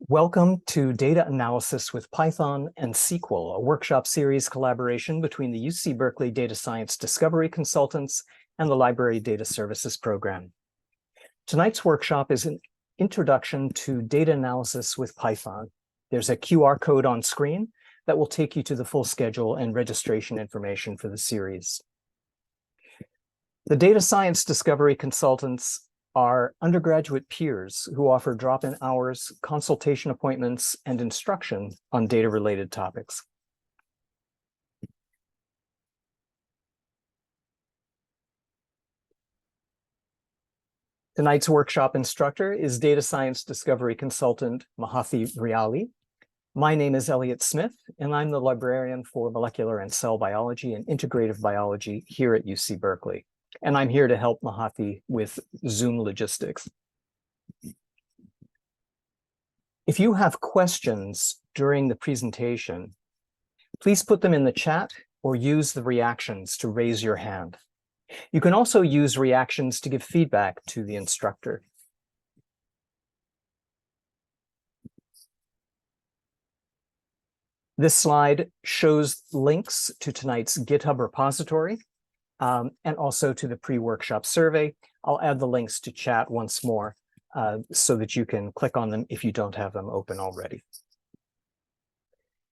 Welcome to Data Analysis with Python and SQL, a workshop series collaboration between the UC Berkeley Data Science Discovery Consultants and the Library Data Services Program. Tonight's workshop is an introduction to data analysis with Python. There's a QR code on screen that will take you to the full schedule and registration information for the series. The Data Science Discovery Consultants are undergraduate peers who offer drop-in hours, consultation appointments, and instruction on data-related topics. Tonight's workshop instructor is Data Science Discovery Consultant Mahathi Riali. My name is Elliot Smith, and I'm the librarian for molecular and cell biology and integrative biology here at UC Berkeley. And I'm here to help Mahathi with Zoom logistics. If you have questions during the presentation, please put them in the chat or use the reactions to raise your hand. You can also use reactions to give feedback to the instructor. This slide shows links to tonight's GitHub repository. And also to the pre-workshop survey. I'll add the links to chat once more so that you can click on them if you don't have them open already.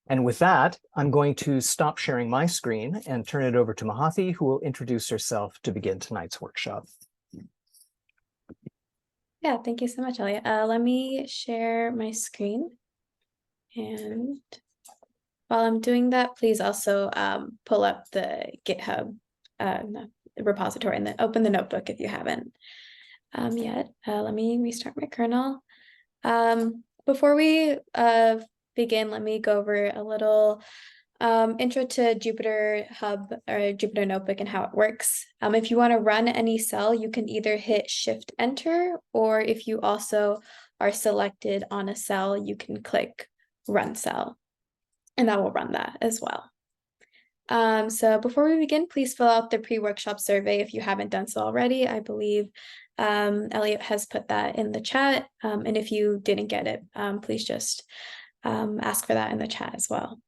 And with that, I'm going to stop sharing my screen and turn it over to Mahathi, who will introduce herself to begin tonight's workshop. Yeah, thank you so much, Elliot. Let me share my screen. And while I'm doing that, please also pull up the GitHub repository and then open the notebook if you haven't yet. Let me restart my kernel. Before we begin, let me go over a little intro to Jupyter Hub or Jupyter Notebook and how it works. If you want to run any cell, you can either hit Shift Enter, or if you also are selected on a cell, you can click Run Cell, and that will run that as well. So before we begin, please fill out the pre-workshop survey if you haven't done so already. I believe Elliot has put that in the chat. And if you didn't get it, please just ask for that in the chat as well.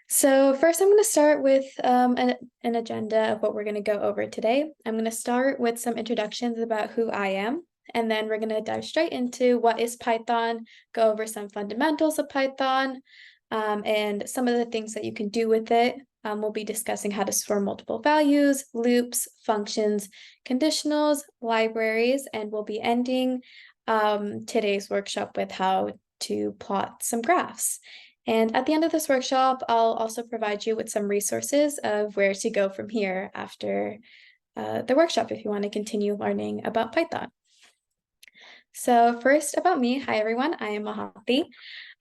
So first, I'm going to start with an agenda of what we're going to go over today. I'm going to start with some introductions about who I am. And then we're going to dive straight into what is Python, go over some fundamentals of Python, and some of the things that you can do with it. We'll be discussing how to store multiple values, loops, functions, conditionals, libraries, and we'll be ending today's workshop with how to plot some graphs. And at the end of this workshop, I'll also provide you with some resources of where to go from here after the workshop if you want to continue learning about Python. So first about me, hi everyone, I am Mahathi.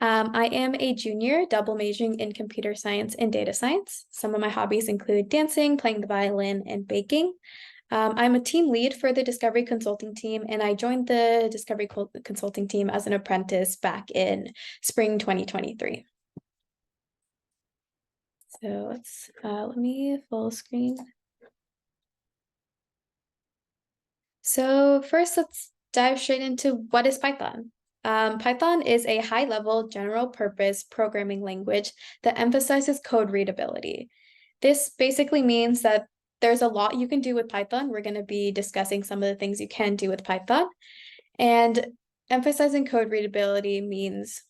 I am a junior double majoring in computer science and data science. Some of my hobbies include dancing, playing the violin, and baking. I'm a team lead for the Discovery Consulting team, and I joined the Discovery Consulting team as an apprentice back in spring 2023. So let me full screen. So first, let's dive straight into what is Python. Python is a high-level general-purpose programming language that emphasizes code readability. This basically means that there's a lot you can do with Python. We're going to be discussing some of the things you can do with Python. And emphasizing code readability means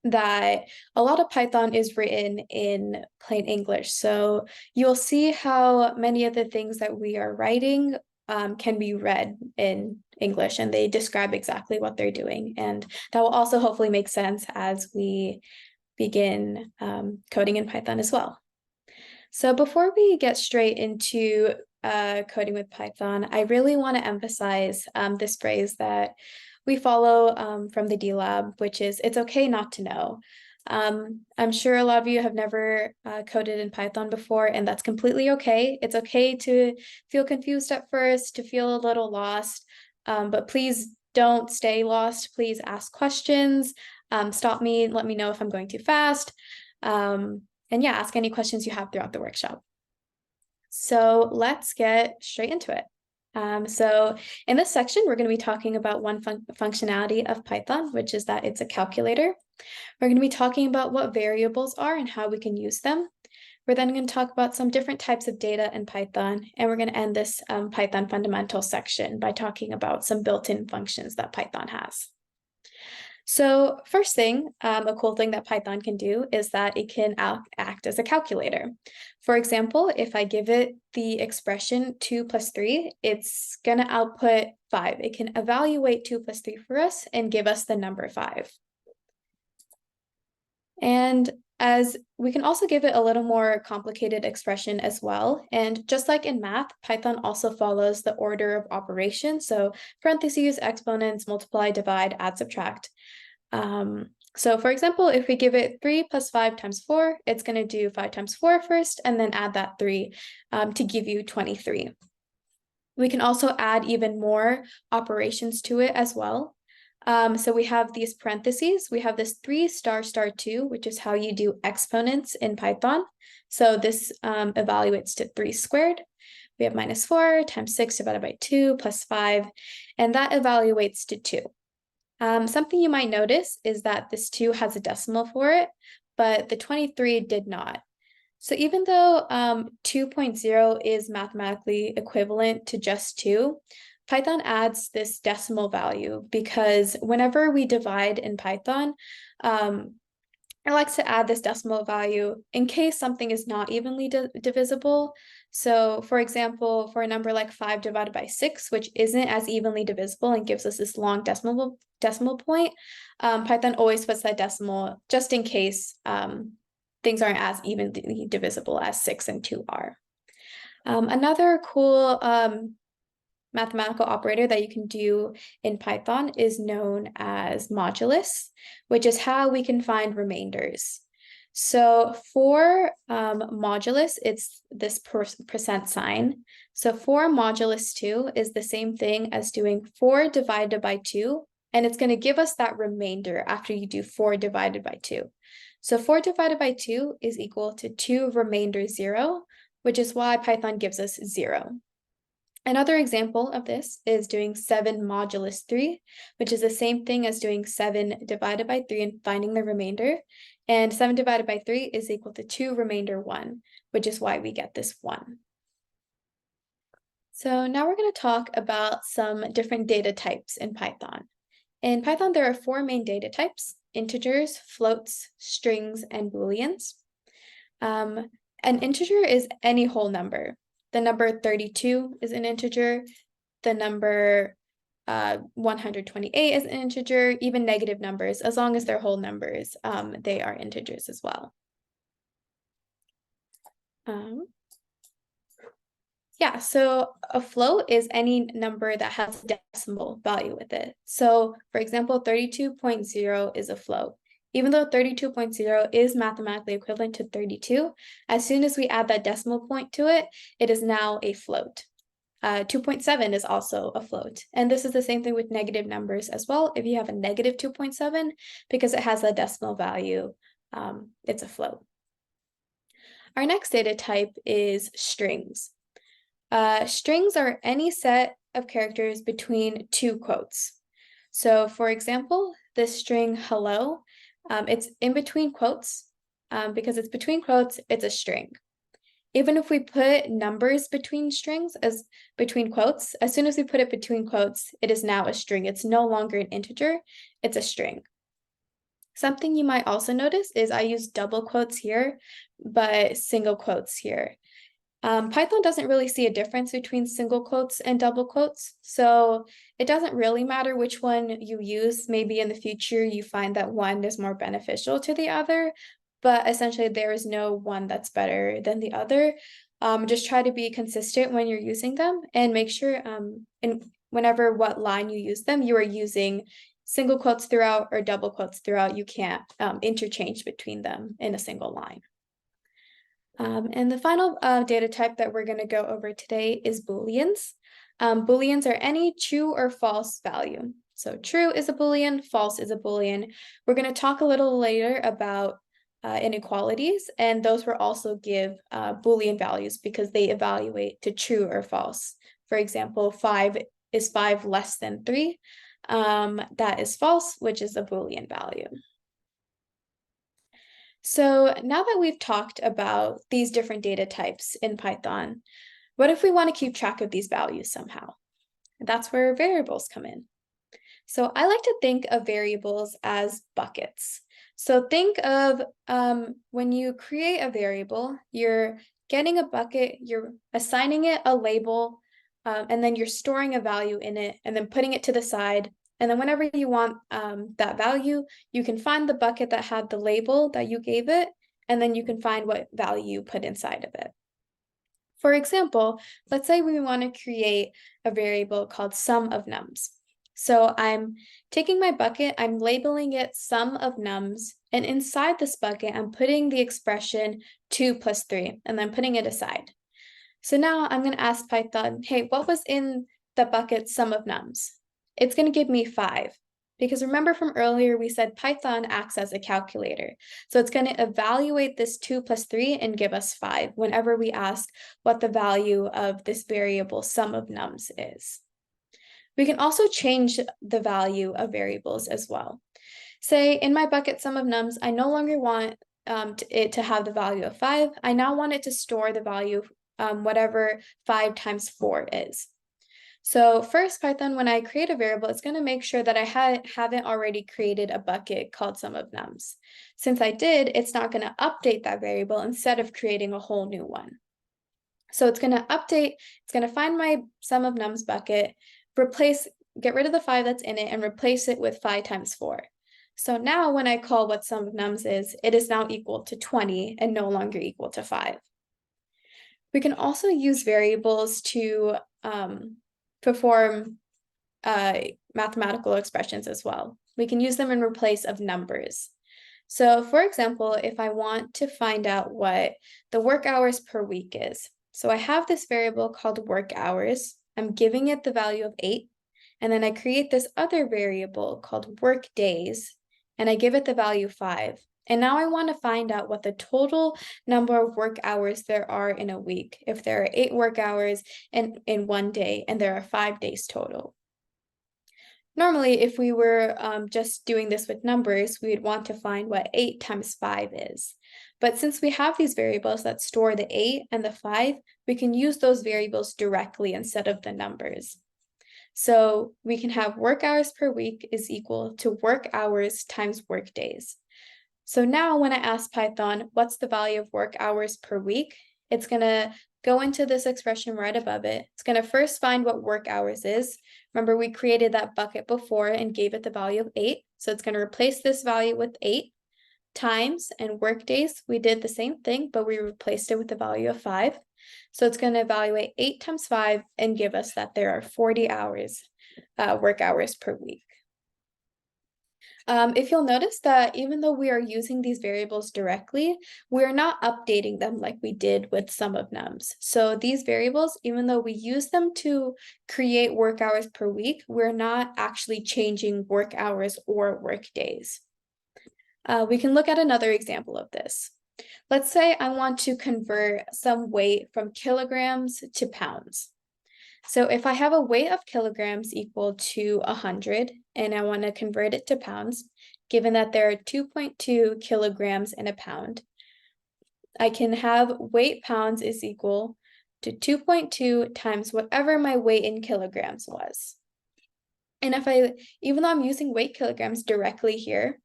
that a lot of Python is written in plain English. So you'll see how many of the things that we are writing can be read in English, and they describe exactly what they're doing. And that will also hopefully make sense as we begin coding in Python as well. So before we get straight into coding with Python, I really want to emphasize this phrase that we follow from the D-Lab, which is, it's okay not to know. I'm sure a lot of you have never coded in Python before, and that's completely okay. It's okay to feel confused at first, to feel a little lost, but please don't stay lost. Please ask questions, stop me, let me know if I'm going too fast, and yeah, ask any questions you have throughout the workshop. So let's get straight into it. So in this section, we're going to be talking about one functionality of Python, which is that it's a calculator. We're going to be talking about what variables are and how we can use them. We're then going to talk about some different types of data in Python, and we're going to end this Python fundamentals section by talking about some built-in functions that Python has. So first thing, a cool thing that Python can do is that it can act as a calculator. For example, if I give it the expression 2 plus 3, it's going to output 5. It can evaluate 2 plus 3 for us and give us the number 5. And as we can also give it a little more complicated expression as well. And just like in math, Python also follows the order of operations. So parentheses, exponents, multiply, divide, add, subtract. So for example, if we give it 3 plus 5 times 4, it's going to do 5 times 4 first, and then add that 3 to give you 23. We can also add even more operations to it as well. So we have these parentheses. We have this 3 star star 2, which is how you do exponents in Python. So this evaluates to 3 squared. We have minus 4 times 6 divided by 2 plus 5, and that evaluates to 2. Something you might notice is that this 2 has a decimal for it, but the 23 did not. So even though 2.0 is mathematically equivalent to just 2, Python adds this decimal value because whenever we divide in Python, it likes to add this decimal value in case something is not evenly divisible. So for example, for a number like 5 divided by 6, which isn't as evenly divisible and gives us this long decimal point, Python always puts that decimal just in case things aren't as evenly divisible as 6 and 2 are. Another cool mathematical operator that you can do in Python is known as modulus, which is how we can find remainders. So for modulus, it's this percent sign. So 4 modulus 2 is the same thing as doing 4 divided by 2, and it's going to give us that remainder after you do 4 divided by 2. So 4 divided by 2 is equal to 2 remainder 0, which is why Python gives us 0. Another example of this is doing 7 modulus 3, which is the same thing as doing 7 divided by 3 and finding the remainder. And 7 divided by 3 is equal to 2 remainder 1, which is why we get this 1. So now we're going to talk about some different data types in Python. In Python, there are 4 main data types: integers, floats, strings, and booleans. An integer is any whole number. The number 32 is an integer. The number 128 is an integer. Even negative numbers, as long as they're whole numbers, they are integers as well. Yeah, so a float is any number that has a decimal value with it. So for example, 32.0 is a float. Even though 32.0 is mathematically equivalent to 32, as soon as we add that decimal point to it, it is now a float. 2.7 is also a float. And this is the same thing with negative numbers as well. If you have a negative 2.7, because it has a decimal value, it's a float. Our next data type is strings. Strings are any set of characters between 2 quotes. So for example, this string hello, it's in between quotes. Because it's between quotes, it's a string. Even if we put numbers between strings as between quotes, as soon as we put it between quotes, it is now a string. It's no longer an integer, it's a string. Something you might also notice is I use double quotes here, but single quotes here. Python doesn't really see a difference between single quotes and double quotes, so it doesn't really matter which one you use. Maybe in the future you find that one is more beneficial to the other, but essentially there is no one that's better than the other. Just try to be consistent when you're using them and make sure whenever what line you use them, you are using single quotes throughout or double quotes throughout. You can't interchange between them in a single line. And the final data type that we're going to go over today is booleans. Booleans are any true or false value. So true is a boolean, false is a boolean. We're going to talk a little later about inequalities, and those will also give boolean values because they evaluate to true or false For example, 5 is 5 less than 3. That is false, which is a Boolean value. So now that we've talked about these different data types in Python, what if we want to keep track of these values somehow? That's where variables come in. So I like to think of variables as buckets. So think of when you create a variable, you're getting a bucket, you're assigning it a label, and then you're storing a value in it and then putting it to the side. And then whenever you want that value, you can find the bucket that had the label that you gave it, and then you can find what value you put inside of it. For example, let's say we want to create a variable called sum of nums. So I'm taking my bucket, I'm labeling it sum of nums, and inside this bucket, I'm putting the expression 2 plus 3, and then putting it aside. So now I'm going to ask Python, hey, what was in the bucket sum of nums? It's going to give me 5. Because remember from earlier, we said Python acts as a calculator. So it's going to evaluate this 2 plus 3 and give us 5 whenever we ask what the value of this variable sum of nums is. We can also change the value of variables as well. Say in my bucket sum of nums, I no longer want it to have the value of 5. I now want it to store the value whatever 5 times 4 is. So first, Python, when I create a variable, it's going to make sure that I haven't already created a bucket called sum of nums. Since I did, it's not going to update that variable instead of creating a whole new one. So it's going to update, it's going to find my sum of nums bucket, get rid of the 5 that's in it and replace it with 5 times 4. So now when I call what sum of nums is, it is now equal to 20 and no longer equal to 5. We can also use variables to perform mathematical expressions as well. We can use them in place of numbers. So for example, if I want to find out what the work hours per week is, so I have this variable called work hours, I'm giving it the value of 8, and then I create this other variable called work days, and I give it the value 5. And now I want to find out what the total number of work hours there are in a week. If there are 8 work hours in one day and there are 5 days total. Normally, if we were just doing this with numbers, we would want to find what 8 times 5 is. But since we have these variables that store the 8 and the 5, we can use those variables directly instead of the numbers. So we can have work hours per week is equal to work hours times work days. So now when I ask Python, what's the value of work hours per week? It's going to go into this expression right above it. It's going to first find what work hours is. Remember, we created that bucket before and gave it the value of 8. So it's going to replace this value with 8 times, and work days, we did the same thing, but we replaced it with the value of 5. So it's going to evaluate 8 times 5 and give us that there are 40 hours, work hours per week. If you'll notice that even though we are using these variables directly, we're not updating them like we did with sum of nums. So these variables, even though we use them to create work hours per week, we're not actually changing work hours or work days. We can look at another example of this. Let's say I want to convert some weight from kilograms to pounds. So if I have a weight of kilograms equal to 100 and I want to convert it to pounds, given that there are 2.2 kilograms in a pound, I can have weight pounds is equal to 2.2 times whatever my weight in kilograms was. And even though I'm using weight kilograms directly here,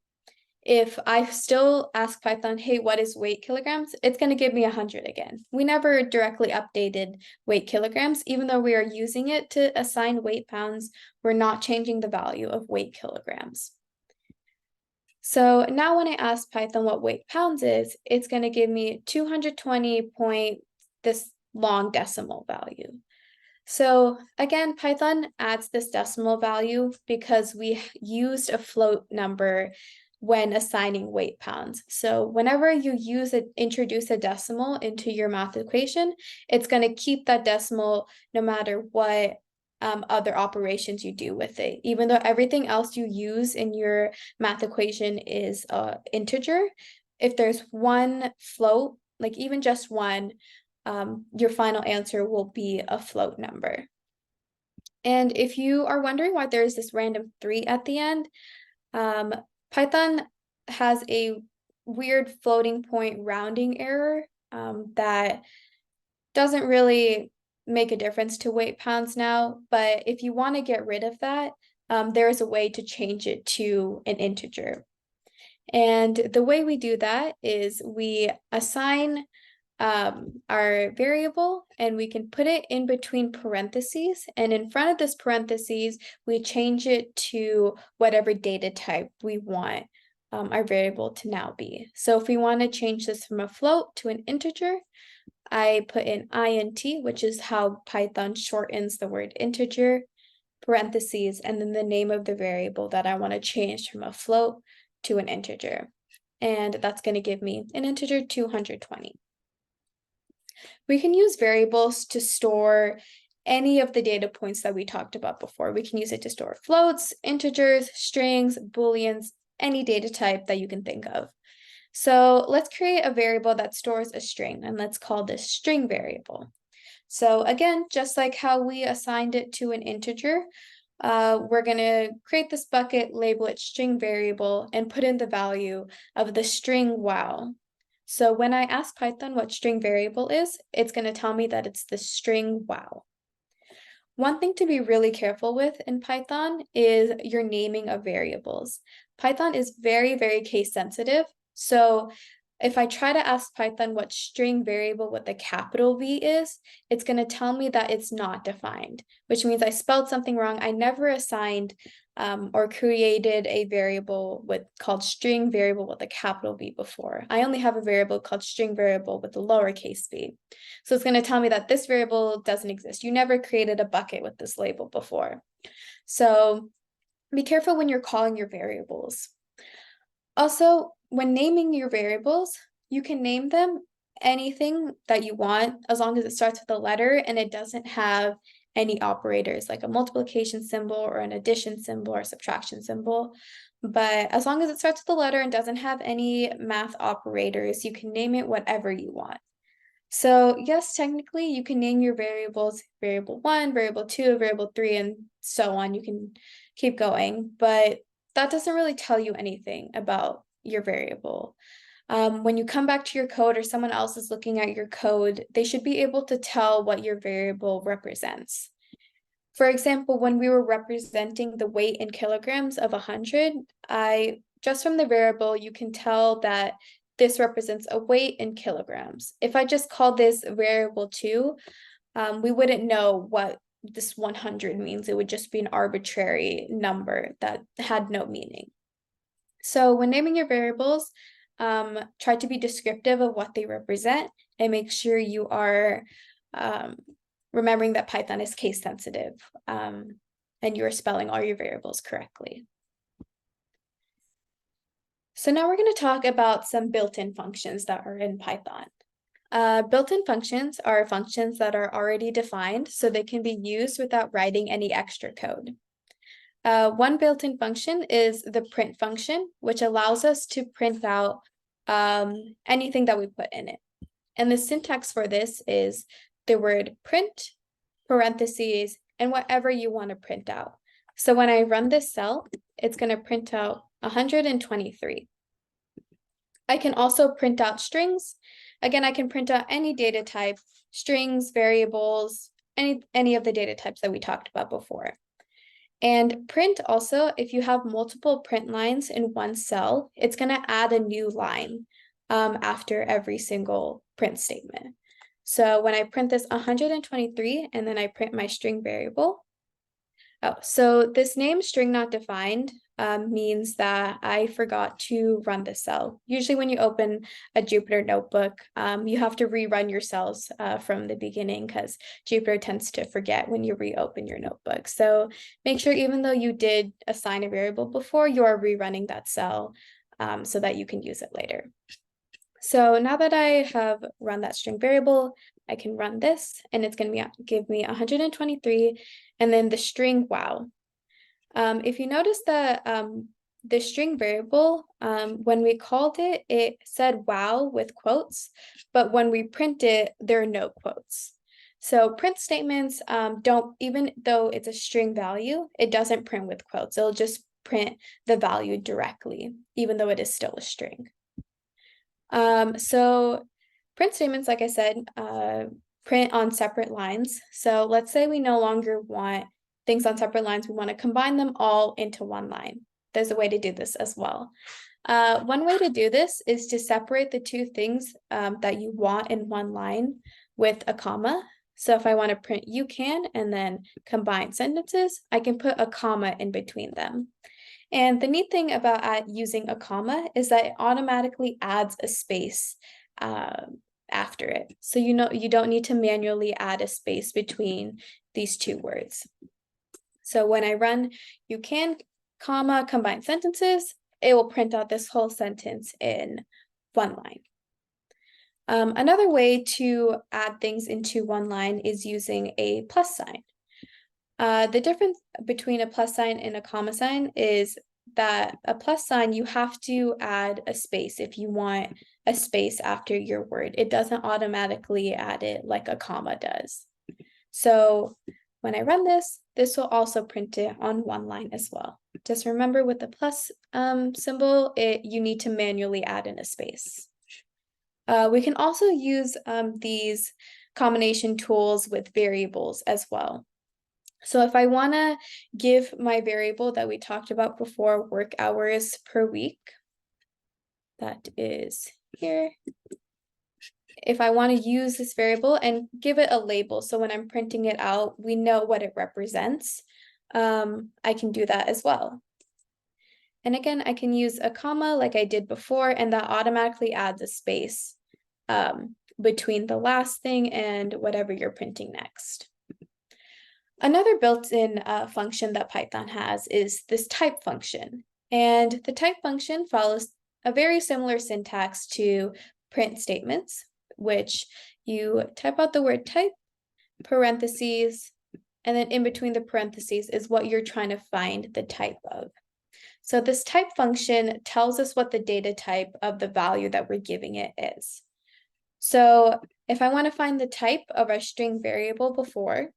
if I still ask Python, hey, what is weight kilograms? It's going to give me 100 again. We never directly updated weight kilograms. Even though we are using it to assign weight pounds, we're not changing the value of weight kilograms. So now when I ask Python what weight pounds is, it's going to give me 220 point this long decimal value. So again, Python adds this decimal value because we used a float number when assigning weight pounds. So whenever you introduce a decimal into your math equation, it's going to keep that decimal no matter what other operations you do with it. Even though everything else you use in your math equation is integer, if there's one float, like even just one, your final answer will be a float number. And if you are wondering why there is this random 3 at the end, Python has a weird floating point rounding error that doesn't really make a difference to weight pounds now. But if you want to get rid of that, there is a way to change it to an integer. And the way we do that is we assign our variable, and we can put it in between parentheses, and in front of this parentheses we change it to whatever data type we want our variable to now be. So if we want to change this from a float to an integer, I put in int, which is how Python shortens the word integer, parentheses, and then the name of the variable that I want to change from a float to an integer. And that's going to give me an integer 220. We can use variables to store any of the data points that we talked about before. We can use it to store floats, integers, strings, booleans, any data type that you can think of. So let's create a variable that stores a string, and let's call this string variable. So again, just like how we assigned it to an integer, we're going to create this bucket, label it string variable, and put in the value of the string wow. So when I ask Python what string variable is, it's going to tell me that it's the string wow. One thing to be really careful with in Python is your naming of variables. Python is very, very case sensitive. So if I try to ask Python what string variable with the capital V is, it's going to tell me that it's not defined, which means I spelled something wrong. I never assigned or created a variable called string variable with a capital V before. I only have a variable called string variable with a lowercase v. So it's going to tell me that this variable doesn't exist. You never created a bucket with this label before. So be careful when you're calling your variables. Also, when naming your variables, you can name them anything that you want as long as it starts with a letter and it doesn't have any operators like a multiplication symbol or an addition symbol or subtraction symbol. But as long as it starts with a letter and doesn't have any math operators, you can name it whatever you want. So yes, technically you can name your variables variable 1, variable 2, variable 3, and so on. You can keep going, but that doesn't really tell you anything about your variable. When you come back to your code or someone else is looking at your code, they should be able to tell what your variable represents. For example, when we were representing the weight in kilograms of 100, just from the variable, you can tell that this represents a weight in kilograms. If I just call this variable 2, we wouldn't know what this 100 means. It would just be an arbitrary number that had no meaning. So when naming your variables, try to be descriptive of what they represent and make sure you are remembering that Python is case sensitive and you are spelling all your variables correctly. So now we're going to talk about some built-in functions that are in Python. Built-in functions are functions that are already defined, so they can be used without writing any extra code. One built-in function is the print function, which allows us to print out anything that we put in it. And the syntax for this is the word print, parentheses, and whatever you want to print out. So when I run this cell, it's going to print out 123. I can also print out strings. Again, I can print out any data type, strings, variables, any of the data types that we talked about before. And print also, if you have multiple print lines in one cell, it's going to add a new line after every single print statement. So when I print this 123 and then I print my string variable. Oh, so this name string not defined means that I forgot to run the cell. Usually when you open a Jupyter notebook, you have to rerun your cells from the beginning because Jupyter tends to forget when you reopen your notebook. So make sure even though you did assign a variable before, you are rerunning that cell so that you can use it later. So now that I have run that string variable, I can run this and it's going to give me 123 and then the string wow. If you notice that the string variable, when we called it, it said wow with quotes, but when we print it, there are no quotes. So print statements don't, even though it's a string value, it doesn't print with quotes. It'll just print the value directly, even though it is still a string. So print statements, like I said, print on separate lines. So let's say we no longer want things on separate lines. We want to combine them all into one line. There's a way to do this as well. One way to do this is to separate the two things that you want in one line with a comma. So if I want to print you can and then combine sentences, I can put a comma in between them. And the neat thing about using a comma is that it automatically adds a space after it. So you don't need to manually add a space between these two words. So when I run you can, comma, combine sentences, it will print out this whole sentence in one line. Another way to add things into one line is using a plus sign. The difference between a plus sign and a comma sign is that a plus sign, you have to add a space if you want a space after your word. It doesn't automatically add it like a comma does. So when I run this will also print it on one line as well. Just remember with the plus symbol, you need to manually add in a space. We can also use these combination tools with variables as well. So if I want to give my variable that we talked about before, work hours per week, that is here. If I want to use this variable and give it a label, so when I'm printing it out, we know what it represents, I can do that as well. And again, I can use a comma like I did before, and that automatically adds a space between the last thing and whatever you're printing next. Another built-in function that Python has is this type function. And the type function follows a very similar syntax to print statements, which you type out the word type, parentheses, and then in between the parentheses is what you're trying to find the type of. So this type function tells us what the data type of the value that we're giving it is. So if I want to find the type of our string variable before,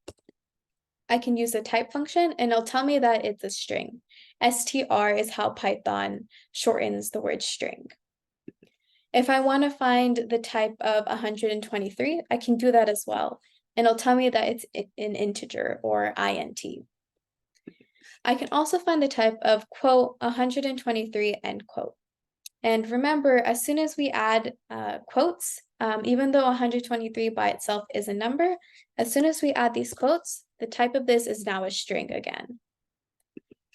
I can use the type function and it'll tell me that it's a string. str is how Python shortens the word string. If I want to find the type of 123, I can do that as well. And it'll tell me that it's an integer or int. I can also find the type of quote 123 end quote. And remember, as soon as we add quotes, even though 123 by itself is a number, as soon as we add these quotes, the type of this is now a string again.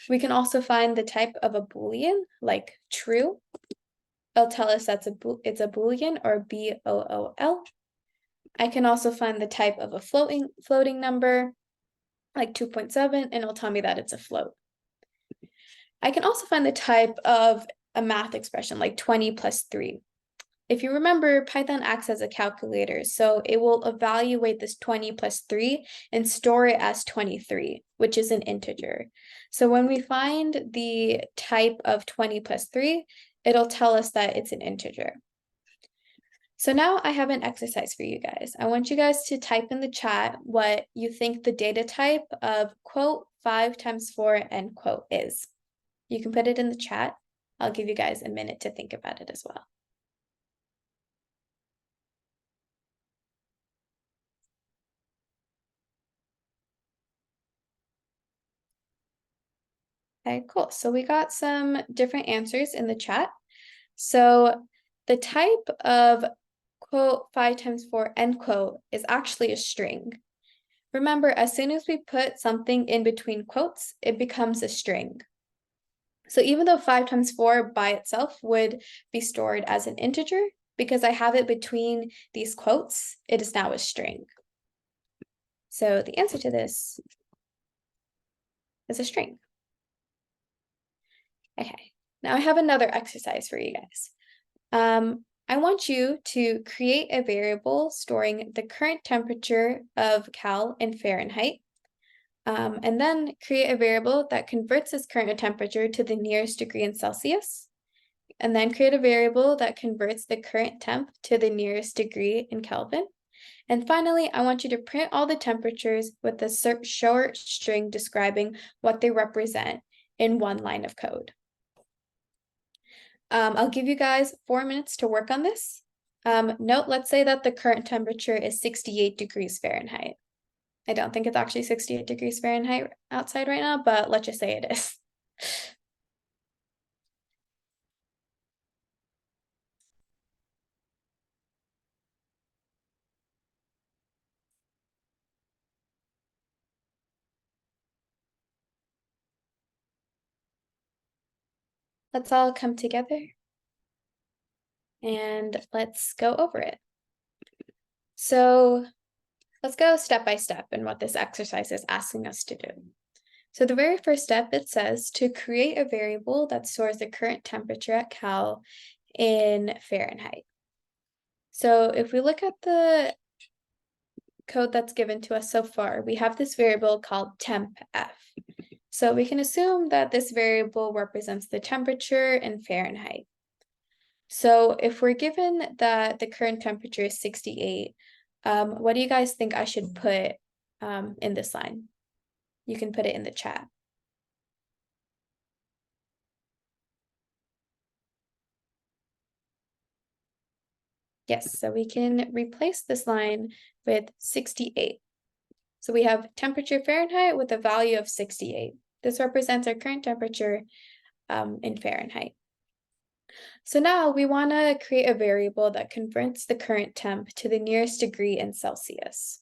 We can also find the type of a Boolean, like true. It'll tell us it's a Boolean or BOOL. I can also find the type of a floating number, like 2.7, and it'll tell me that it's a float. I can also find the type of a math expression, like 20 plus 3. If you remember, Python acts as a calculator, so it will evaluate this 20 plus 3 and store it as 23, which is an integer. So when we find the type of 20 plus 3, it'll tell us that it's an integer. So now I have an exercise for you guys. I want you guys to type in the chat what you think the data type of quote 5 times 4 end quote is. You can put it in the chat. I'll give you guys a minute to think about it as well. Okay, cool. So we got some different answers in the chat. So the type of quote 5 times 4 end quote is actually a string. Remember, as soon as we put something in between quotes, it becomes a string. So even though 5 times 4 by itself would be stored as an integer, because I have it between these quotes, it is now a string. So the answer to this is a string. Okay, now I have another exercise for you guys. I want you to create a variable storing the current temperature of Cal in Fahrenheit, and then create a variable that converts this current temperature to the nearest degree in Celsius, and then create a variable that converts the current temp to the nearest degree in Kelvin, And finally, I want you to print all the temperatures with a short string describing what they represent in one line of code. I'll give you guys 4 minutes to work on this. Note, let's say that the current temperature is 68 degrees Fahrenheit. I don't think it's actually 68 degrees Fahrenheit outside right now, but let's just say it is. Let's all come together and let's go over it. So let's go step by step in what this exercise is asking us to do. So the very first step, it says to create a variable that stores the current temperature at Cal in Fahrenheit. So if we look at the code that's given to us so far, we have this variable called temp f. So we can assume that this variable represents the temperature in Fahrenheit. So if we're given that the current temperature is 68, what do you guys think I should put in this line? You can put it in the chat. Yes, so we can replace this line with 68. So we have temperature Fahrenheit with a value of 68. This represents our current temperature in Fahrenheit. So now we want to create a variable that converts the current temp to the nearest degree in Celsius.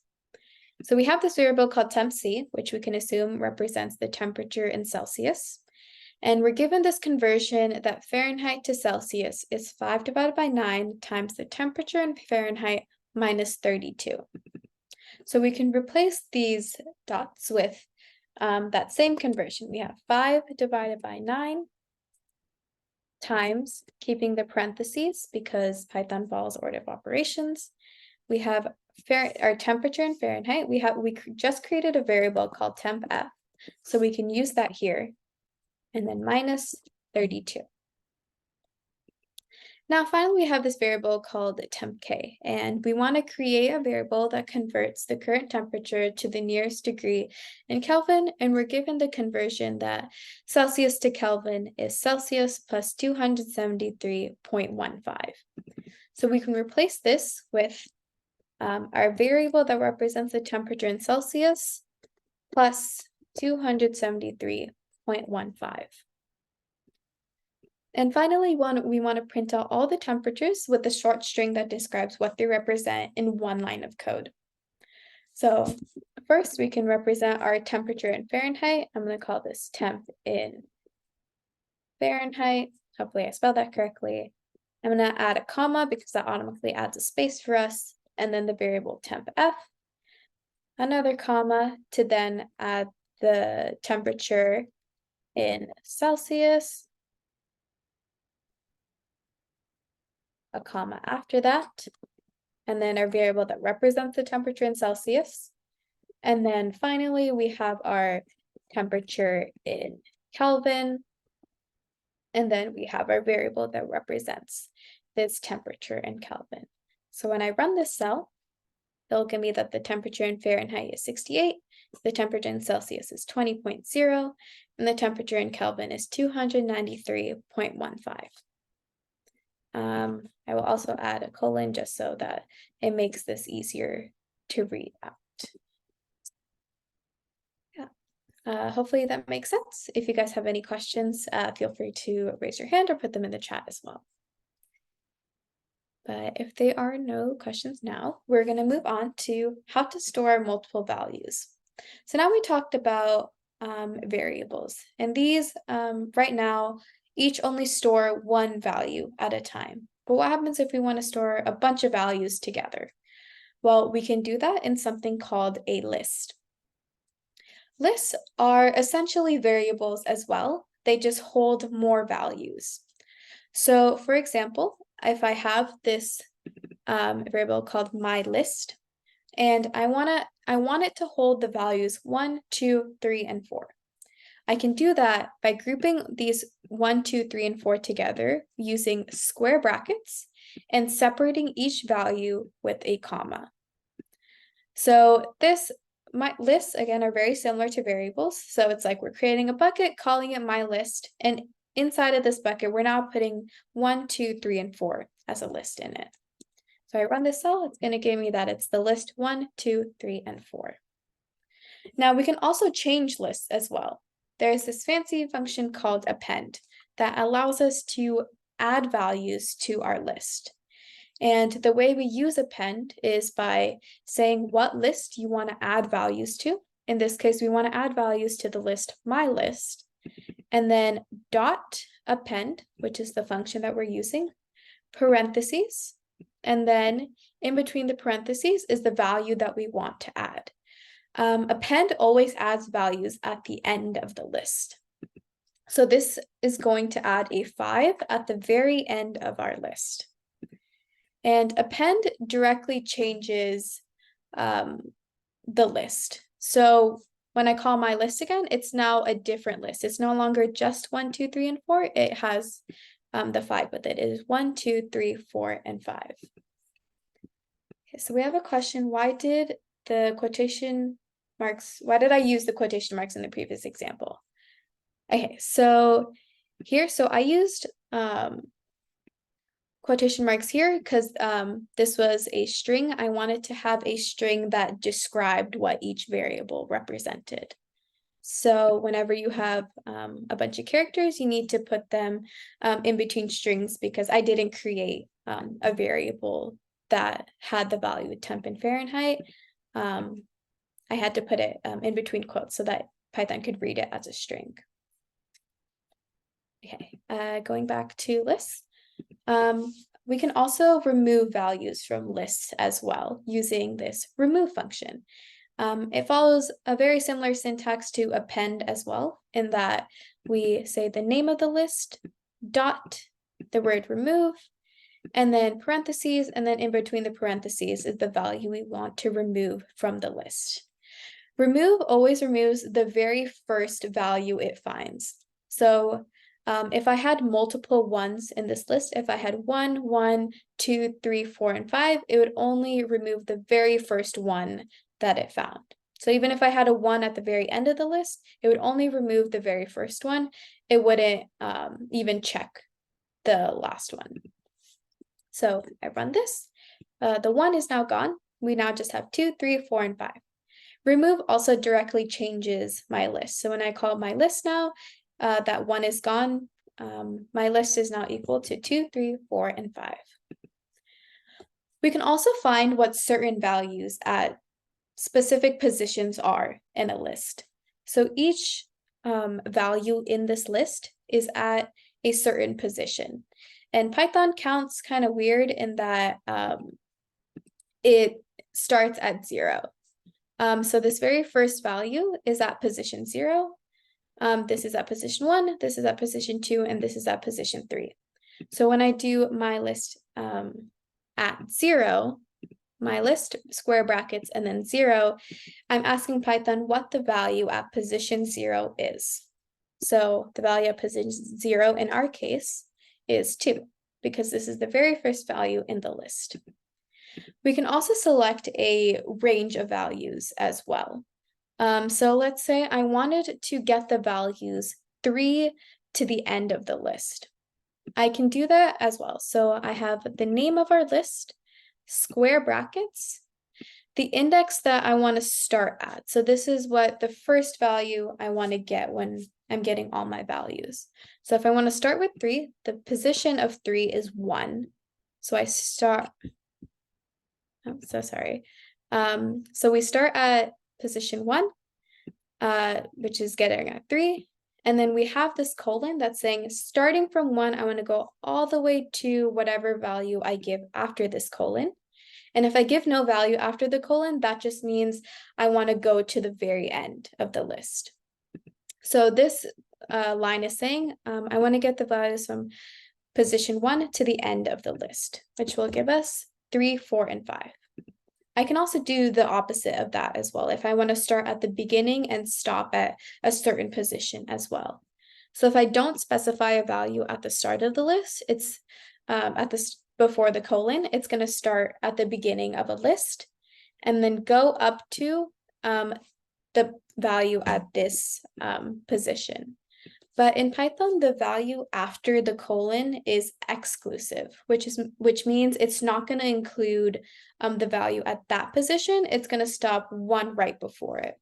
So we have this variable called temp C, which we can assume represents the temperature in Celsius. And we're given this conversion that Fahrenheit to Celsius is 5 divided by 9 times the temperature in Fahrenheit minus 32. So we can replace these dots with that same conversion. We have 5 divided by 9 times, keeping the parentheses because Python follows order of operations. We have our temperature in Fahrenheit. We just created a variable called temp f, so we can use that here, and then minus 32. Now, finally, we have this variable called temp k, and we want to create a variable that converts the current temperature to the nearest degree in Kelvin, and we're given the conversion that Celsius to Kelvin is Celsius plus 273.15. So we can replace this with our variable that represents the temperature in Celsius plus 273.15. And finally, we want to print out all the temperatures with a short string that describes what they represent in one line of code. So first, we can represent our temperature in Fahrenheit. I'm going to call this temp in Fahrenheit. Hopefully I spelled that correctly. I'm going to add a comma because that automatically adds a space for us. And then the variable temp f, another comma to then add the temperature in Celsius, a comma after that, and then our variable that represents the temperature in Celsius. And then finally, we have our temperature in Kelvin, and then we have our variable that represents this temperature in Kelvin. So when I run this cell, it'll give me that the temperature in Fahrenheit is 68, the temperature in Celsius is 20.0, and the temperature in Kelvin is 293.15. I will also add a colon just so that it makes this easier to read out. Yeah, hopefully that makes sense. If you guys have any questions, feel free to raise your hand or put them in the chat as well. But if there are no questions now, we're going to move on to how to store multiple values. So now we talked about variables, and these right now each only store one value at a time. But what happens if we want to store a bunch of values together? Well, we can do that in something called a list. Lists are essentially variables as well. They just hold more values. So for example, if I have this variable called my list, and I want it to hold the values 1, 2, 3, and 4. I can do that by grouping these 1, 2, 3, and 4 together using square brackets and separating each value with a comma. So my lists, again, are very similar to variables. So it's like we're creating a bucket, calling it my list. And inside of this bucket, we're now putting 1, 2, 3, and 4 as a list in it. So I run this cell, it's going to give me that it's the list 1, 2, 3, and 4. Now we can also change lists as well. There's this fancy function called append that allows us to add values to our list. And the way we use append is by saying what list you want to add values to. In this case, we want to add values to the list my list, and then dot append, which is the function that we're using, parentheses, and then in between the parentheses is the value that we want to add. Append always adds values at the end of the list. So this is going to add a 5 at the very end of our list. And append directly changes the list. So when I call my list again, it's now a different list. It's no longer just 1, 2, 3, and 4. It has the 5 with it. It is 1, 2, 3, 4, and 5. Okay, so we have a question. Why did I use the quotation marks in the previous example? Okay, so here, I used quotation marks here because this was a string. I wanted to have a string that described what each variable represented. So whenever you have a bunch of characters, you need to put them in between strings because I didn't create a variable that had the value temp and Fahrenheit. I had to put it in between quotes so that Python could read it as a string. Okay, going back to lists. We can also remove values from lists as well using this remove function. It follows a very similar syntax to append as well, in that we say the name of the list, dot, the word remove, and then parentheses, and then in between the parentheses is the value we want to remove from the list. Remove always removes the very first value it finds. So if I had multiple ones in this list, if I had 1, 1, 2, 3, 4, and 5, it would only remove the very first one that it found. So even if I had a 1 at the very end of the list, it would only remove the very first one. It wouldn't even check the last one. So I run this. The 1 is now gone. We now just have 2, 3, 4, and 5. Remove also directly changes my list. So when I call my list now, that 1 is gone. My list is now equal to 2, 3, 4, and 5. We can also find what certain values at specific positions are in a list. So each value in this list is at a certain position. And Python counts kind of weird in that it starts at 0. So this very first value is at position 0. This is at position 1, this is at position 2, and this is at position 3. So when I do my list at 0, my list, square brackets, and then 0, I'm asking Python what the value at position 0 is. So the value at position 0 in our case is 2, because this is the very first value in the list. We can also select a range of values as well. So let's say I wanted to get the values 3 to the end of the list. I can do that as well. So I have the name of our list, square brackets, the index that I want to start at. So this is what the first value I want to get when I'm getting all my values. So if I want to start with 3, the position of 3 is 1. So I start, I'm so sorry. So we start at position 1, which is getting at 3. And then we have this colon that's saying, starting from 1, I want to go all the way to whatever value I give after this colon. And if I give no value after the colon, that just means I want to go to the very end of the list. So this line is saying, I want to get the values from position 1 to the end of the list, which will give us 3, 4, and 5. I can also do the opposite of that as well, if I want to start at the beginning and stop at a certain position as well. So if I don't specify a value at the start of the list, it's before the colon, it's going to start at the beginning of a list. and then go up to the value at this position. But in Python, the value after the colon is exclusive, which means it's not going to include the value at that position. It's going to stop one right before it.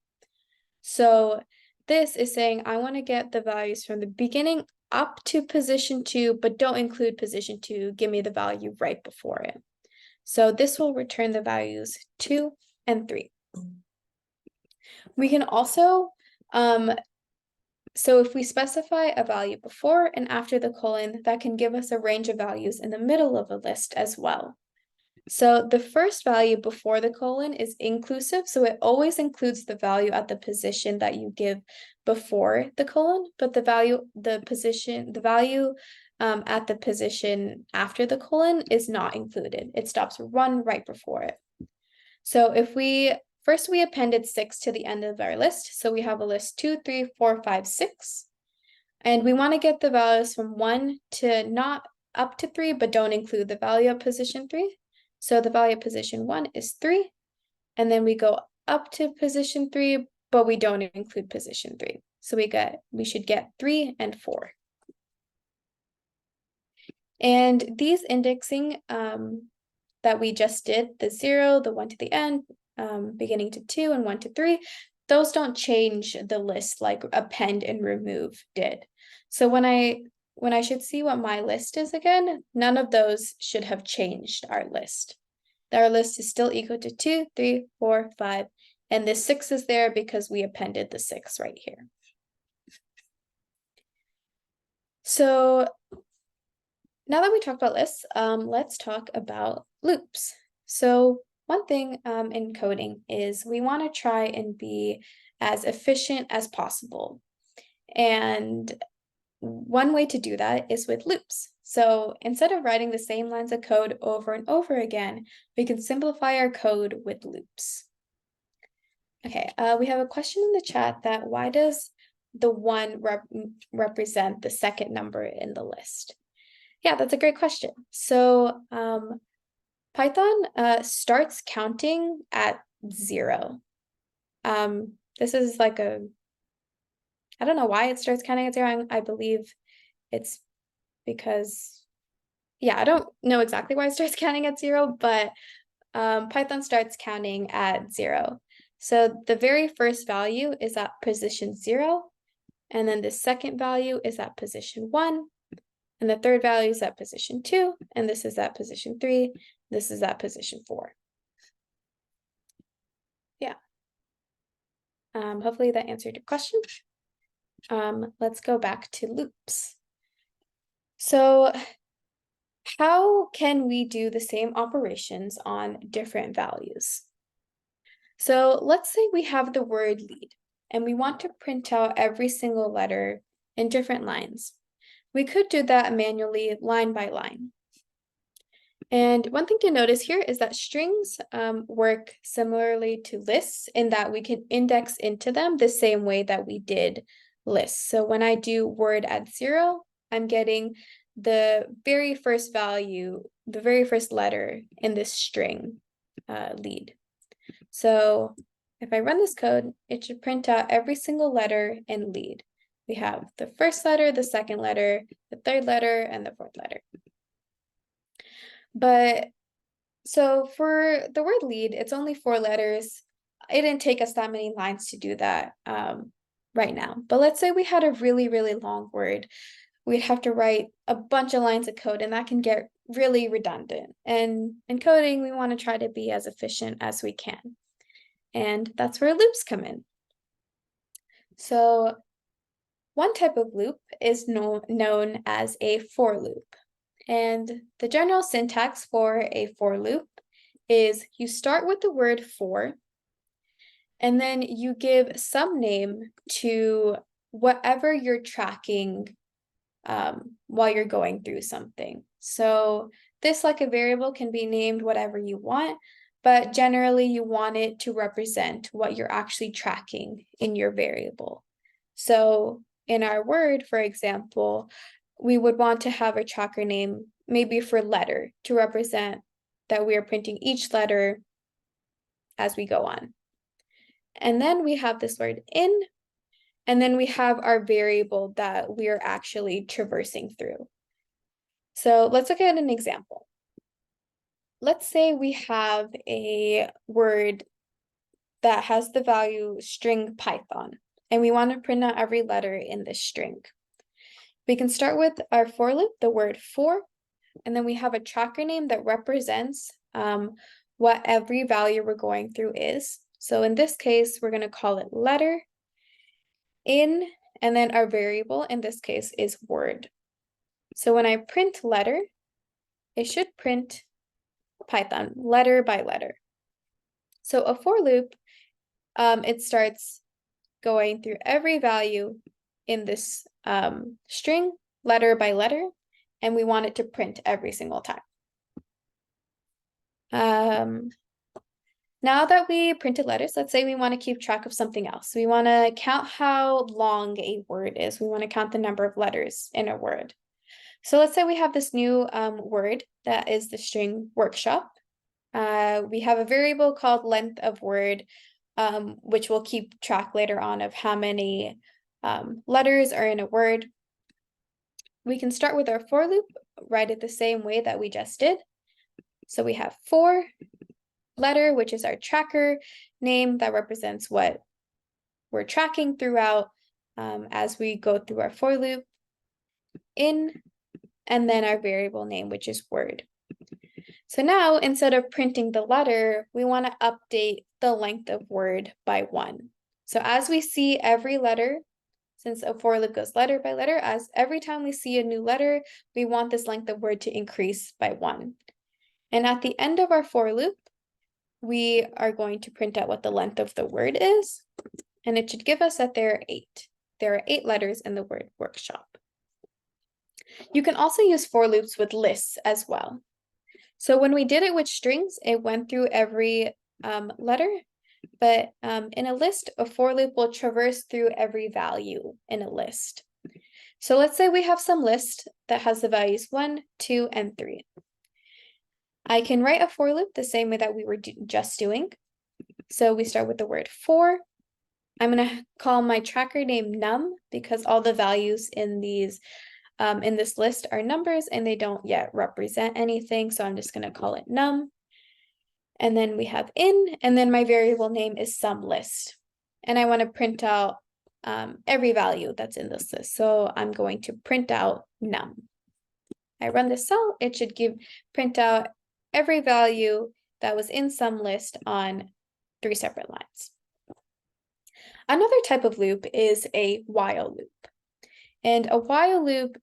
So this is saying I want to get the values from the beginning up to position 2, but don't include position 2. Give me the value right before it. So this will return the values 2 and 3. We can also, so if we specify a value before and after the colon, that can give us a range of values in the middle of a list as well. So the first value before the colon is inclusive, so it always includes the value at the position that you give before the colon, but the value at the position after the colon is not included. It stops one right before it. So if first we appended 6 to the end of our list, so we have a list 2, 3, 4, 5, 6, and we want to get the values from 1 to not up to 3, but don't include the value at position 3. So the value of position 1 is 3, and then we go up to position 3, but we don't include position 3. So we should get 3 and 4. And these indexing that we just did, the 0, the 1 to the end, beginning to 2 and 1 to 3, those don't change the list like append and remove did. So when I should see what my list is again, none of those should have changed our list. Our list is still equal to 2, 3, 4, 5, and this 6 is there because we appended the 6 right here. So now that we talked about lists, let's talk about loops. So one thing in coding is we want to try and be as efficient as possible. And one way to do that is with loops. So instead of writing the same lines of code over and over again, we can simplify our code with loops. Okay, we have a question in the chat that why does the 1 represent the second number in the list? Yeah, that's a great question. So Python starts counting at 0. This is like I don't know why it starts counting at 0. I believe it's because, yeah, I don't know exactly why it starts counting at 0, but Python starts counting at 0. So the very first value is at position 0, and then the second value is at position 1, and the third value is at position 2, and this is at position 3, this is at position 4. Yeah. Hopefully that answered your question. Let's go back to loops. So how can we do the same operations on different values? So let's say we have the word lead, and we want to print out every single letter in different lines. We could do that manually, line by line. And one thing to notice here is that strings work similarly to lists in that we can index into them the same way that we did lists. So when I do word at 0, I'm getting the very first value, the very first letter in this string lead. So if I run this code, it should print out every single letter in lead. We have the first letter, the second letter, the third letter, and the fourth letter. But so for the word lead, it's only 4 letters. It didn't take us that many lines to do that right now. But let's say we had a really, really long word. We'd have to write a bunch of lines of code, and that can get really redundant. And in coding, we want to try to be as efficient as we can. And that's where loops come in. So one type of loop is known as a for loop. And the general syntax for a for loop is you start with the word for, and then you give some name to whatever you're tracking while you're going through something. So this, like a variable, can be named whatever you want, but generally you want it to represent what you're actually tracking in your variable. So in our word, for example, we would want to have a tracker name maybe for letter to represent that we are printing each letter as we go on. And then we have this word in, and then we have our variable that we're actually traversing through. So let's look at an example. Let's say we have a word that has the value string Python, and we want to print out every letter in this string. We can start with our for loop, the word for, and then we have a tracker name that represents what every value we're going through is. So in this case, we're going to call it letter, in, and then our variable in this case is word. So when I print letter, it should print Python letter by letter. So a for loop, it starts going through every value in this string letter by letter, and we want it to print every single time. Now that we printed letters, let's say we want to keep track of something else. We want to count how long a word is. We want to count the number of letters in a word. So let's say we have this new word that is the string workshop. We have a variable called length of word, which will keep track later on of how many letters are in a word. We can start with our for loop, write it the same way that we just did. So we have for letter, which is our tracker name that represents what we're tracking throughout as we go through our for loop, in, and then our variable name, which is word. So now, instead of printing the letter, we want to update the length of word by 1. So as we see every letter, since a for loop goes letter by letter, as every time we see a new letter, we want this length of word to increase by 1. And at the end of our for loop, we are going to print out what the length of the word is, and it should give us that there are 8. There are 8 letters in the word workshop. You can also use for loops with lists as well. So when we did it with strings, it went through every letter, but in a list, a for loop will traverse through every value in a list. So let's say we have some list that has the values 1, 2, and 3. I can write a for loop the same way that we were just doing. So we start with the word for. I'm going to call my tracker name num because all the values in these in this list are numbers and they don't yet represent anything. So I'm just going to call it num. And then we have in, and then my variable name is sum list. And I want to print out every value that's in this list. So I'm going to print out num. I run this cell, it should print out every value that was in sum list on 3 separate lines. Another type of loop is a while loop. And a while loop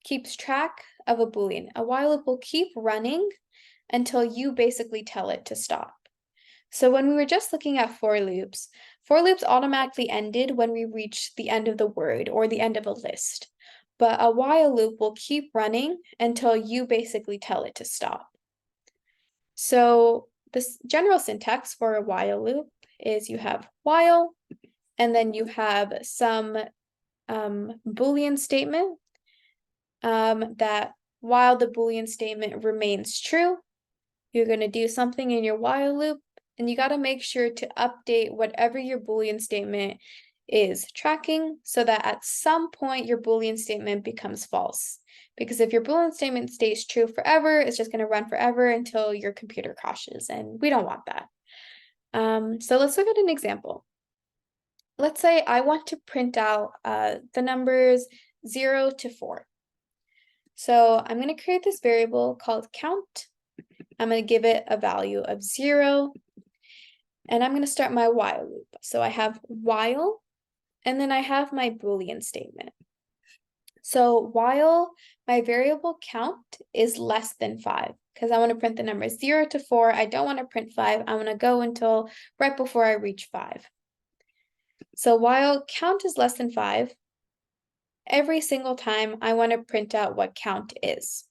keeps track of a Boolean. A while loop will keep running until you basically tell it to stop. So when we were just looking at for loops automatically ended when we reach the end of the word or the end of a list. But a while loop will keep running until you basically tell it to stop. So this general syntax for a while loop is you have while, and then you have some Boolean statement that while the Boolean statement remains true, you're going to do something in your while loop, and you got to make sure to update whatever your Boolean statement is tracking so that at some point your Boolean statement becomes false. Because if your Boolean statement stays true forever, it's just going to run forever until your computer crashes, and we don't want that. So let's look at an example. Let's say I want to print out the numbers 0 to 4. So I'm going to create this variable called count. I'm going to give it a value of 0, and I'm going to start my while loop. So I have while, and then I have my Boolean statement. So while my variable count is less than 5, because I want to print the numbers 0 to 4, I don't want to print 5. I want to go until right before I reach 5. So while count is less than 5, every single time I want to print out what count is.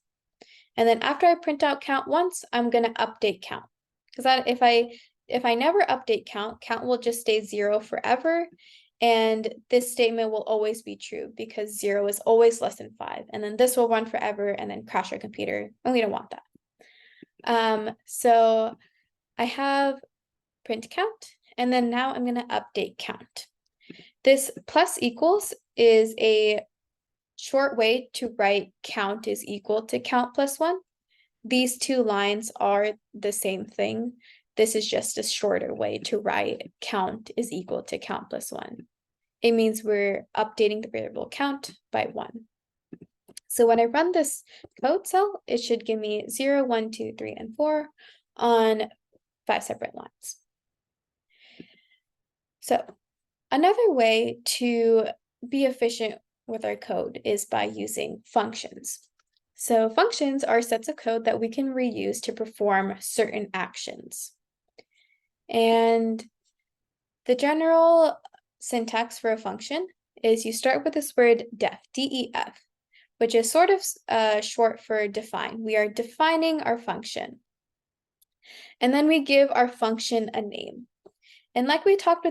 And then after I print out count once, I'm going to update count. Because if I never update count, count will just stay 0 forever. And this statement will always be true because 0 is always less than 5. And then this will run forever and then crash our computer. And we don't want that. So I have print count, and then now I'm going to update count. This plus equals is a short way to write count is equal to count plus 1. These two lines are the same thing. This is just a shorter way to write count is equal to count plus 1. It means we're updating the variable count by 1. So when I run this code cell, it should give me 0, 1, 2, 3, and 4 on 5 separate lines. So another way to be efficient with our code is by using functions. So functions are sets of code that we can reuse to perform certain actions. And the general syntax for a function is you start with this word def, D-E-F, which is sort of short for define. We are defining our function. And then we give our function a name. And like we talked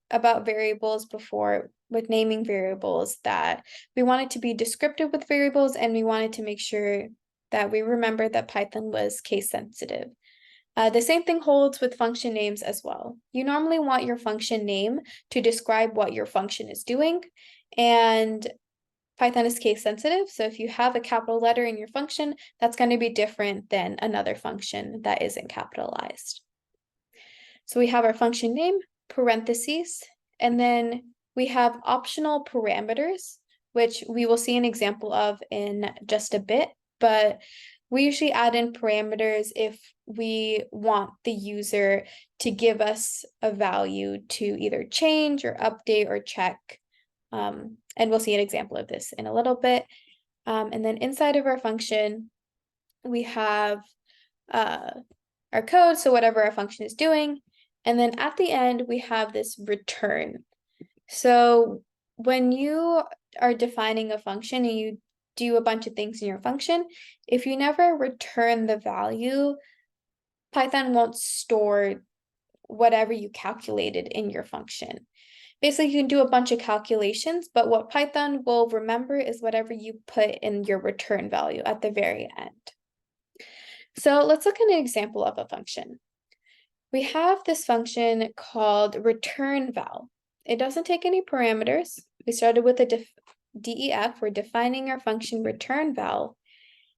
about variables before, with naming variables, that we wanted to be descriptive with variables, and we wanted to make sure that we remember that Python was case sensitive. The same thing holds with function names as well. You normally want your function name to describe what your function is doing, and Python is case sensitive. So if you have a capital letter in your function, that's going to be different than another function that isn't capitalized. So we have our function name, parentheses, and then we have optional parameters, which we will see an example of in just a bit, but we usually add in parameters if we want the user to give us a value to either change or update or check. And we'll see an example of this in a little bit. And then inside of our function, we have our code, so whatever our function is doing. And then at the end, we have this return. So when you are defining a function and you do a bunch of things in your function, if you never return the value, Python won't store whatever you calculated in your function. Basically, you can do a bunch of calculations, but what Python will remember is whatever you put in your return value at the very end. So let's look at an example of a function. We have this function called return val. It doesn't take any parameters. We started with a def. We're defining our function return val.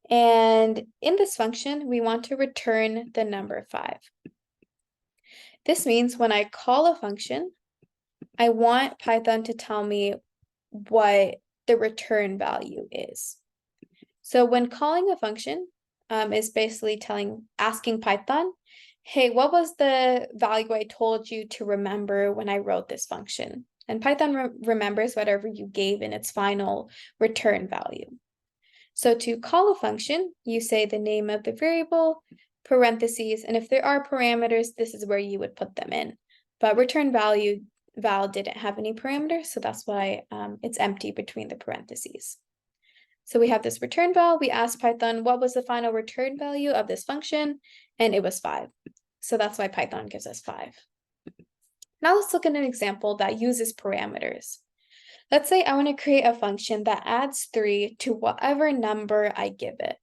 And in this function, we want to return the number 5. This means when I call a function, I want Python to tell me what the return value is. So when calling a function is basically asking Python, hey, what was the value I told you to remember when I wrote this function? And Python remembers whatever you gave in its final return value. So to call a function, you say the name of the variable, parentheses, and if there are parameters, this is where you would put them in. But return val didn't have any parameters, so that's why it's empty between the parentheses. So we have this return val. We asked Python what was the final return value of this function, and it was 5. So that's why Python gives us 5. Now let's look at an example that uses parameters. Let's say I want to create a function that adds 3 to whatever number I give it.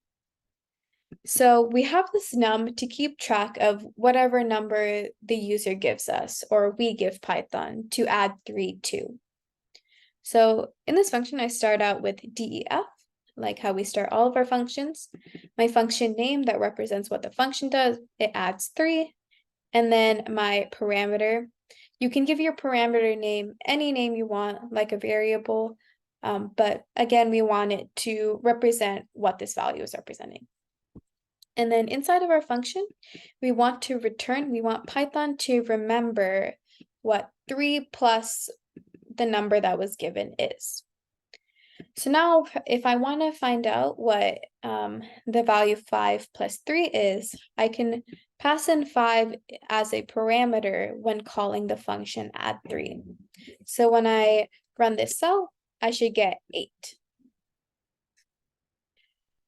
So we have this num to keep track of whatever number the user gives us, or we give Python to add 3 to. So in this function, I start out with def, like how we start all of our functions. My function name that represents what the function does, it adds 3. And then my parameter, you can give your parameter name any name you want, like a variable. But again, we want it to represent what this value is representing. And then inside of our function, we want Python to remember what 3 plus the number that was given is. So now if I want to find out what the value 5 plus 3 is, I can pass in 5 as a parameter when calling the function add3. So when I run this cell, I should get 8.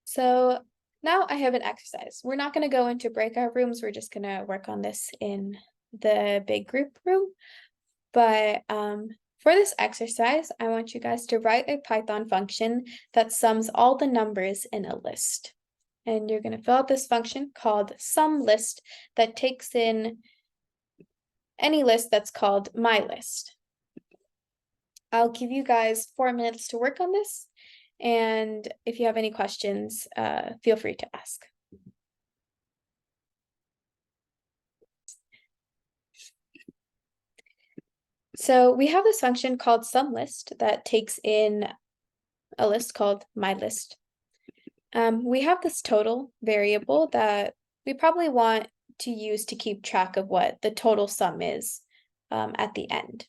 So now I have an exercise. We're not going to go into breakout rooms. We're just going to work on this in the big group room. But for this exercise, I want you guys to write a Python function that sums all the numbers in a list. and you're going to fill out this function called SUMList that takes in any list that's called MyList. I'll give you guys 4 minutes to work on this, and if you have any questions, feel free to ask. So we have this function called SUMList that takes in a list called MyList. We have this total variable that we probably want to use to keep track of what the total sum is at the end.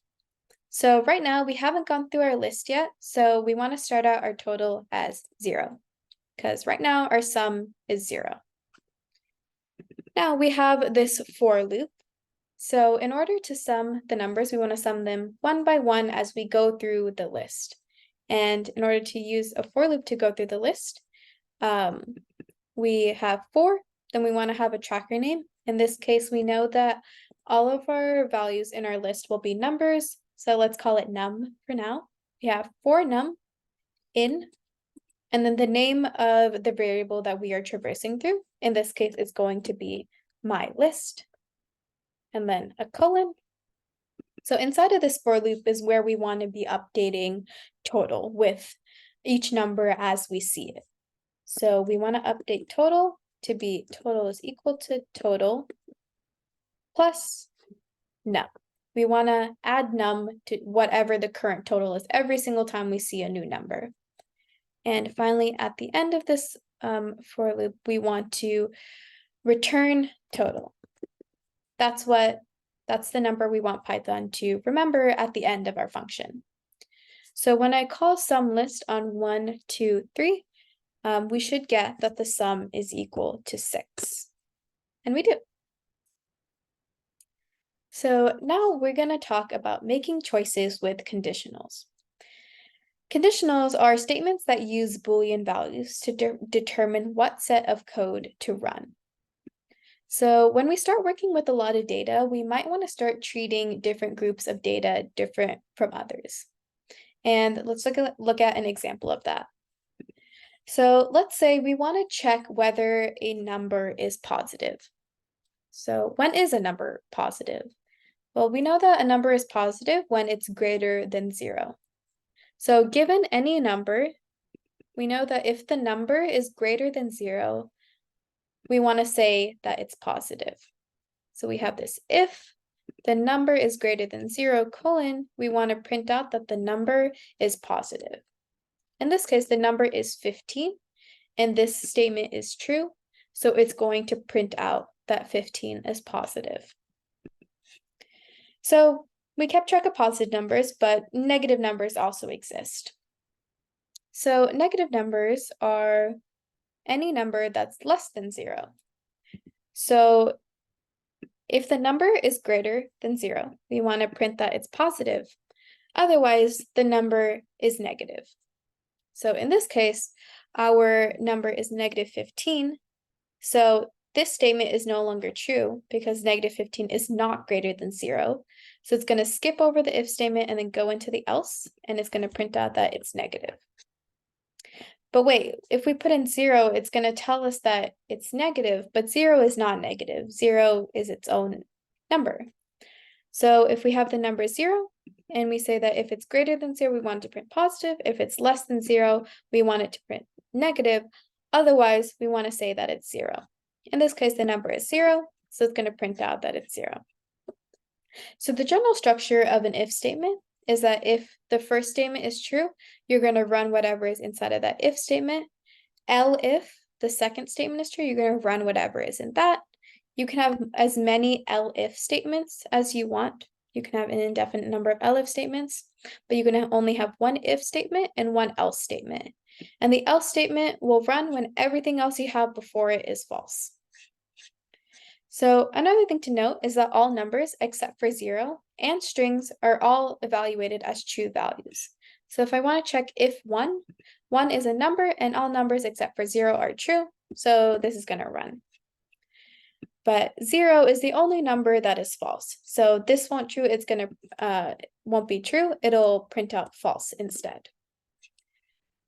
So right now we haven't gone through our list yet, so we want to start out our total as 0, because right now our sum is 0. Now we have this for loop. So in order to sum the numbers, we want to sum them one by one as we go through the list. And in order to use a for loop to go through the list, we have 4, then we want to have a tracker name. In this case, we know that all of our values in our list will be numbers. So let's call it num for now. We have 4 num in, and then the name of the variable that we are traversing through. In this case, it's going to be my list, and then a colon. So inside of this for loop is where we want to be updating total with each number as we see it. So we want to update total to be total is equal to total plus num. We want to add num to whatever the current total is every single time we see a new number. And finally, at the end of this for loop, we want to return total. That's the number we want Python to remember at the end of our function. So when I call SUMList on 1, 2, 3, we should get that the sum is equal to 6. And we do. So now we're going to talk about making choices with conditionals. Conditionals are statements that use Boolean values to determine what set of code to run. So when we start working with a lot of data, we might want to start treating different groups of data different from others. And let's look at an example of that. So let's say we want to check whether a number is positive. So when is a number positive? Well, we know that a number is positive when it's greater than 0. So given any number, we know that if the number is greater than 0, we want to say that it's positive. So we have this if the number is greater than 0, colon, we want to print out that the number is positive. In this case, the number is 15, and this statement is true, so it's going to print out that 15 is positive. So we kept track of positive numbers, but negative numbers also exist. So negative numbers are any number that's less than 0. So if the number is greater than 0, we want to print that it's positive. Otherwise, the number is negative. So in this case, our number is negative 15. So this statement is no longer true because negative 15 is not greater than 0. So it's going to skip over the if statement and then go into the else, and it's going to print out that it's negative. But wait, if we put in 0, it's going to tell us that it's negative, but 0 is not negative. 0 is its own number. So if we have the number 0, and we say that if it's greater than 0, we want it to print positive. If it's less than 0, we want it to print negative. Otherwise, we want to say that it's 0. In this case, the number is 0, so it's going to print out that it's 0. So the general structure of an if statement is that if the first statement is true, you're going to run whatever is inside of that if statement. If the second statement is true, you're going to run whatever is in that. You can have as many if statements as you want. You can have an indefinite number of elif statements, but you can only have one if statement and one else statement. And the else statement will run when everything else you have before it is false. So another thing to note is that all numbers except for 0 and strings are all evaluated as true values. So if I want to check if 1 is a number and all numbers except for 0 are true, so this is going to run. But 0 is the only number that is false. So this won't true, it's going to won't be true, it'll print out false instead.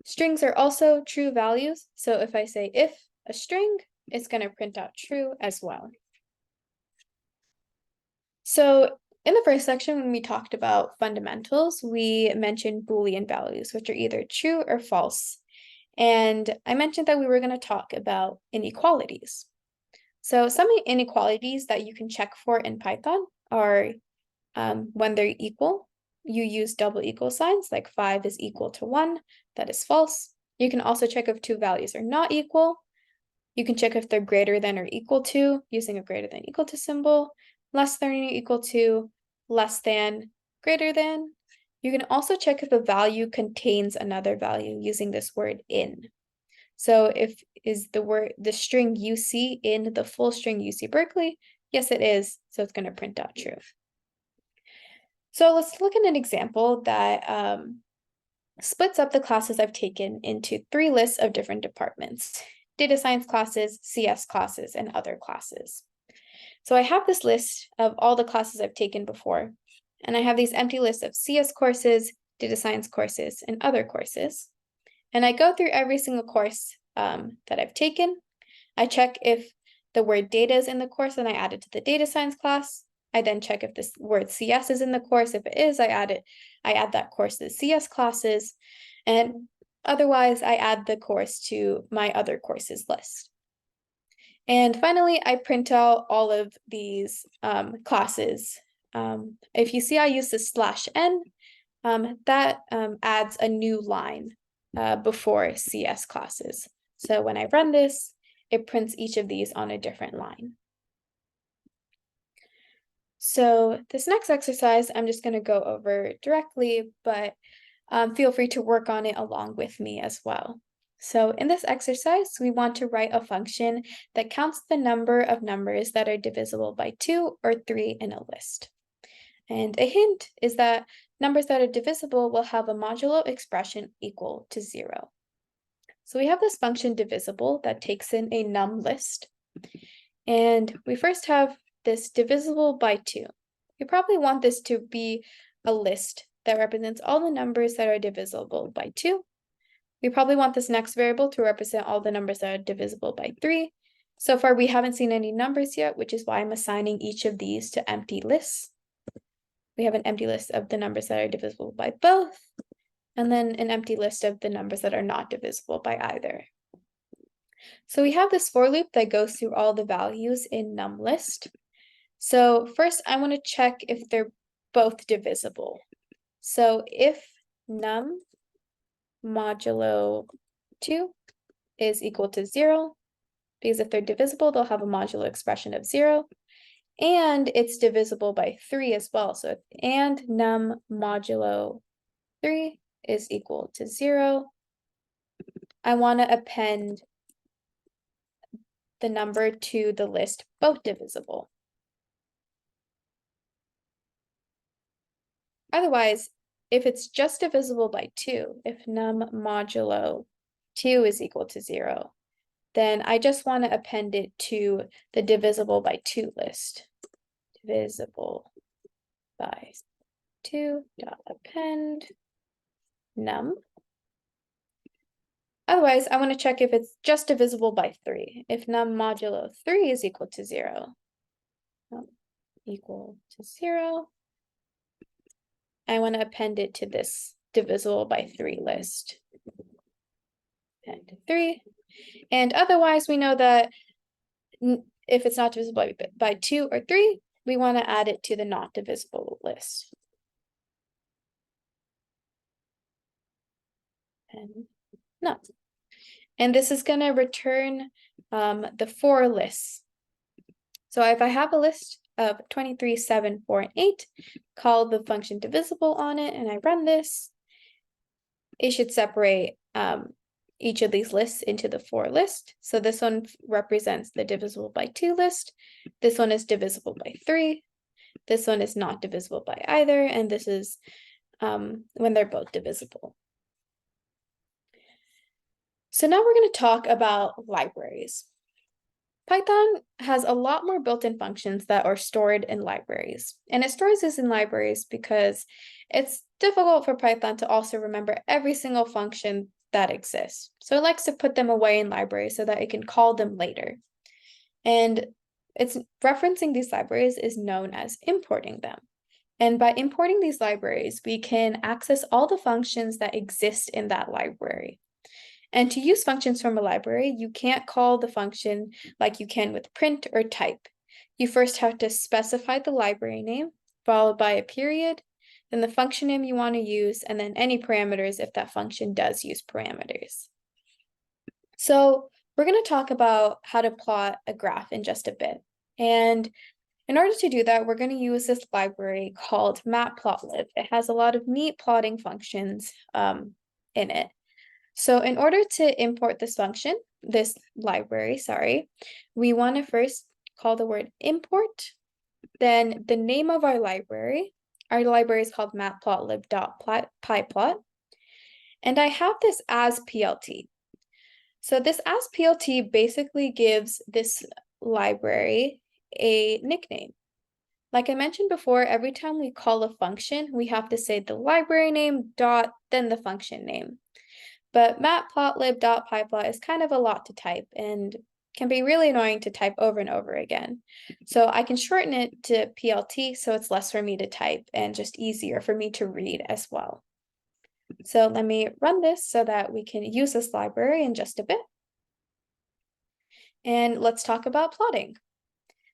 Strings are also true values. So if I say if a string, it's going to print out true as well. So in the first section, when we talked about fundamentals, we mentioned Boolean values, which are either true or false. And I mentioned that we were going to talk about inequalities. So some inequalities that you can check for in Python are when they're equal, you use double equal signs, like 5 is equal to 1, that is false. You can also check if two values are not equal. You can check if they're greater than or equal to, using a greater than equal to symbol, less than or equal to, less than, greater than. You can also check if a value contains another value using this word in. So if is the string UC in the full string UC Berkeley? Yes, it is. So it's going to print out true. So let's look at an example that splits up the classes I've taken into 3 lists of different departments: data science classes, CS classes, and other classes. So I have this list of all the classes I've taken before, and I have these empty lists of CS courses, data science courses, and other courses. And I go through every single course that I've taken. I check if the word data is in the course, and I add it to the data science class. I then check if this word CS is in the course. If it is, I add that course to the CS classes. And otherwise, I add the course to my other courses list. And finally, I print out all of these classes. If you see I use the /n, that adds a new line before CS classes. So when I run this, it prints each of these on a different line. So this next exercise, I'm just going to go over directly, but feel free to work on it along with me as well. So in this exercise, we want to write a function that counts the number of numbers that are divisible by 2 or 3 in a list. And a hint is that numbers that are divisible will have a modulo expression equal to 0. So we have this function divisible that takes in a num list. And we first have this divisible by 2. You probably want this to be a list that represents all the numbers that are divisible by 2. We probably want this next variable to represent all the numbers that are divisible by 3. So far, we haven't seen any numbers yet, which is why I'm assigning each of these to empty lists. We have an empty list of the numbers that are divisible by both, and then an empty list of the numbers that are not divisible by either. So we have this for loop that goes through all the values in num list. So first, I want to check if they're both divisible. So if num modulo 2 is equal to 0, because if they're divisible, they'll have a modulo expression of 0, and it's divisible by 3 as well. So and num modulo 3 is equal to 0, I want to append the number to the list both divisible. Otherwise, if it's just divisible by 2, if num modulo 2 is equal to 0, then I just want to append it to the divisible by 2 list. Divisible by 2 dot append num. Otherwise, I want to check if it's just divisible by 3. If num modulo 3 is equal to 0, I want to append it to this divisible by 3 list. Append 3. And otherwise, we know that if it's not divisible by 2 or 3, we want to add it to the not divisible list. And no. And this is going to return the 4 lists. So if I have a list of 23, 7, 4, and 8, call the function divisible on it, and I run this, it should separate each of these lists into the 4 list. So this one represents the divisible by 2 list. This one is divisible by 3. This one is not divisible by either. And this is when they're both divisible. So now we're going to talk about libraries. Python has a lot more built-in functions that are stored in libraries. And it stores this in libraries because it's difficult for Python to also remember every single function that exist. So it likes to put them away in libraries so that it can call them later. And it's referencing these libraries is known as importing them. And by importing these libraries, we can access all the functions that exist in that library. And to use functions from a library, you can't call the function like you can with print or type. You first have to specify the library name, followed by a period, then the function name you want to use, and then any parameters if that function does use parameters. So we're going to talk about how to plot a graph in just a bit. And in order to do that, we're going to use this library called matplotlib. It has a lot of neat plotting functions in it. So in order to import this function, this library, we want to first call the word import, then the name of our library. Our library is called matplotlib.pyplot. And I have this as PLT. So this as PLT basically gives this library a nickname. Like I mentioned before, every time we call a function, we have to say the library name dot, then the function name. But matplotlib.pyplot is kind of a lot to type and can be really annoying to type over and over again. So I can shorten it to PLT so it's less for me to type and just easier for me to read as well. So let me run this so that we can use this library in just a bit. And let's talk about plotting.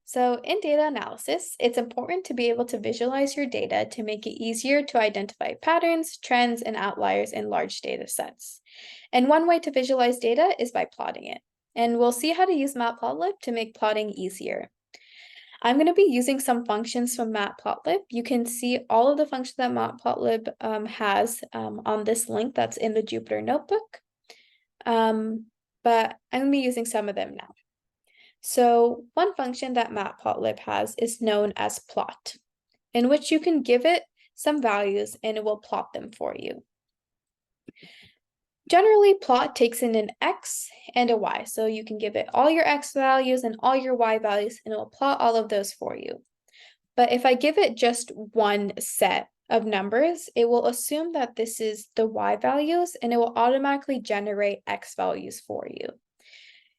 So in data analysis, it's important to be able to visualize your data to make it easier to identify patterns, trends, and outliers in large data sets. And one way to visualize data is by plotting it. And we'll see how to use matplotlib to make plotting easier. I'm going to be using some functions from matplotlib. You can see all of the functions that matplotlib has on this link that's in the Jupyter Notebook. But I'm going to be using some of them now. So one function that matplotlib has is known as plot, in which you can give it some values and it will plot them for you. Generally, plot takes in an x and a y, so you can give it all your x values and all your y values, and it will plot all of those for you. But if I give it just one set of numbers, it will assume that this is the y values, and it will automatically generate x values for you.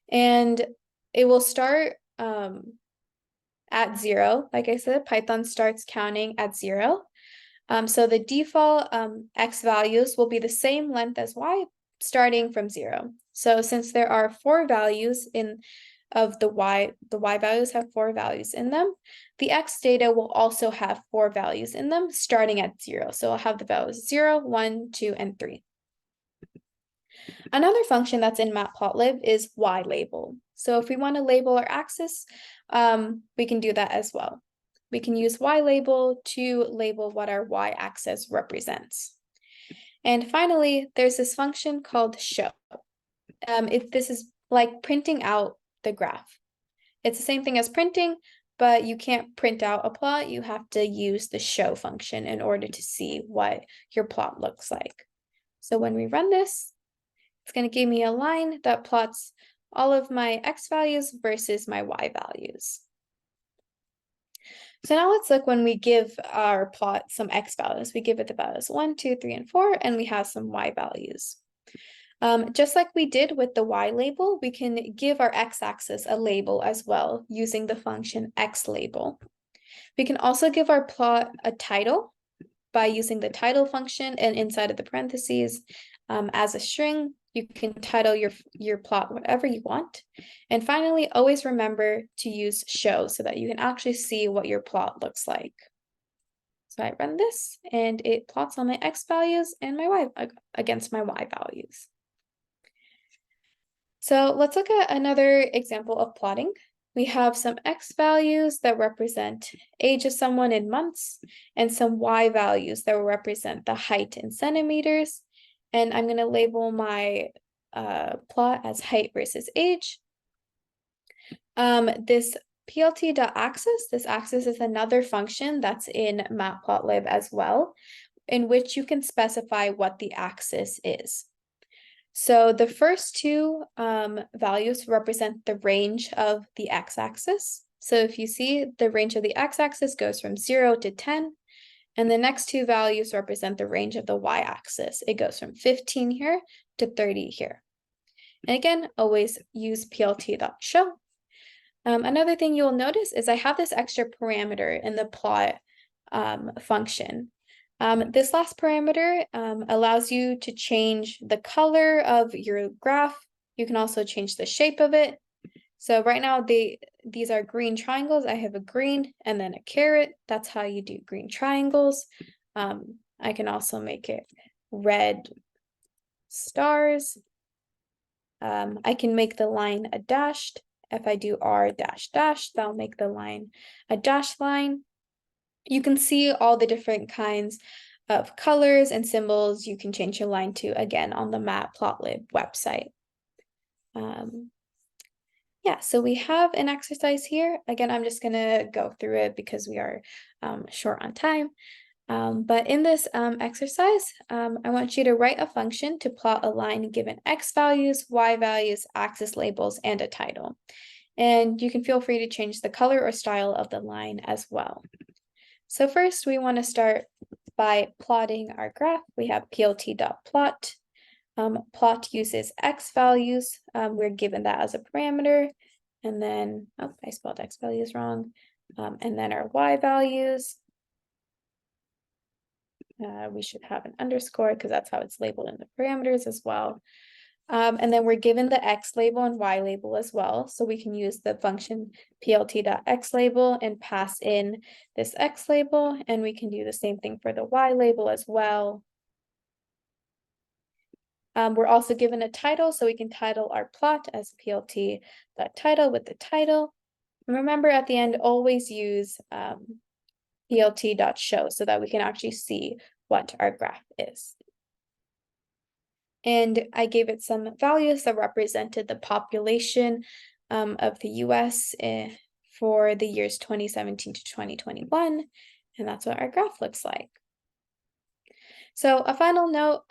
And it will start at 0. Like I said, Python starts counting at 0. So the default x values will be the same length as y, starting from 0. So since there are 4 values of the y values have 4 values in them, the x data will also have 4 values in them, starting at 0. So I'll have the values 0, 1, 2, and 3. Another function that's in matplotlib is ylabel. So if we want to label our axis, we can do that as well. We can use ylabel to label what our y-axis represents. And finally, there's this function called show. This is like printing out the graph. It's the same thing as printing, but you can't print out a plot. You have to use the show function in order to see what your plot looks like. So when we run this, it's going to give me a line that plots all of my x values versus my y values. So now let's look when we give our plot some x values. We give it the values 1, 2, 3, and 4, and we have some y values. Just like we did with the ylabel, we can give our x-axis a label as well using the function xlabel. We can also give our plot a title by using the title function, and inside of the parentheses as a string, you can title your plot whatever you want. And finally, always remember to use show so that you can actually see what your plot looks like. So I run this and it plots all my x values and my y against my y values. So let's look at another example of plotting. We have some x values that represent age of someone in months and some y values that will represent the height in centimeters. And I'm going to label my plot as height versus age. This plt.axis, this axis is another function that's in matplotlib as well, in which you can specify what the axis is. So the first two values represent the range of the x-axis. So if you see, the range of the x-axis goes from 0 to 10. And the next two values represent the range of the y-axis. It goes from 15 here to 30 here. And again, always use plt.show. Another thing you'll notice is I have this extra parameter in the plot function. This last parameter allows you to change the color of your graph. You can also change the shape of it. So right now these are green triangles. I have a green and then a caret. That's how you do green triangles. I can also make it red stars. I can make the line a dashed. If I do r dash dash, that'll make the line a dashed line. You can see all the different kinds of colors and symbols you can change your line to, again, on the Matplotlib website. Yeah, so we have an exercise here. Again, I'm just going to go through it because we are short on time. But in this exercise, I want you to write a function to plot a line given x values, y values, axis labels, and a title. And you can feel free to change the color or style of the line as well. So first, we want to start by plotting our graph. We have plt.plot. Plot uses x values. We're given that as a parameter. And then, oh, I spelled x values wrong. And then our y values. We should have an underscore because that's how it's labeled in the parameters as well. And then we're given the x label and y label as well. So we can use the function plt.xlabel and pass in this x label. And we can do the same thing for the y label as well. We're also given a title, so we can title our plot as plt.title with the title. And remember, at the end, always use plt.show so that we can actually see what our graph is. And I gave it some values that represented the population of the US for the years 2017 to 2021. And that's what our graph looks like. So a final note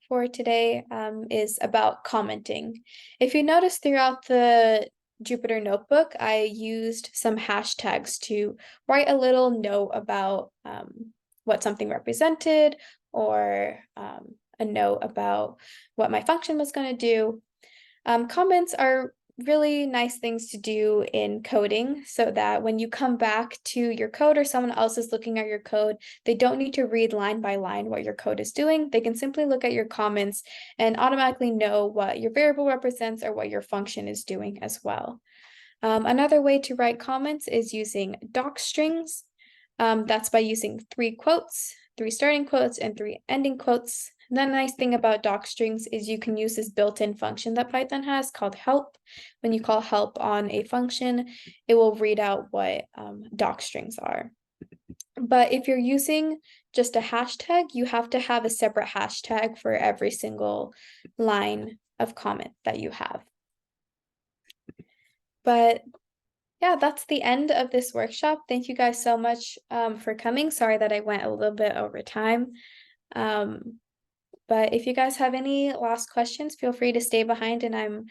for today is about commenting. If you notice throughout the Jupyter Notebook, I used some hashtags to write a little note about what something represented, or a note about what my function was going to do. Comments are really nice things to do in coding so that when you come back to your code or someone else is looking at your code, they don't need to read line by line what your code is doing. They can simply look at your comments and automatically know what your variable represents or what your function is doing as well. Another way to write comments is using doc strings. That's by using 3 quotes, 3 starting quotes, and 3 ending quotes. The nice thing about doc strings is you can use this built-in function that Python has called help. When you call help on a function, it will read out what doc strings are. But if you're using just a hashtag, you have to have a separate hashtag for every single line of comment that you have. But yeah, that's the end of this workshop. Thank you guys so much for coming. Sorry that I went a little bit over time. But if you guys have any last questions, feel free to stay behind and I'm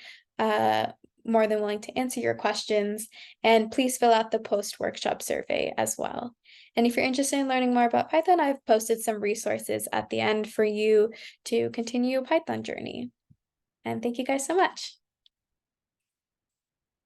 more than willing to answer your questions. And please fill out the post-workshop survey as well. And if you're interested in learning more about Python, I've posted some resources at the end for you to continue a Python journey. And thank you guys so much.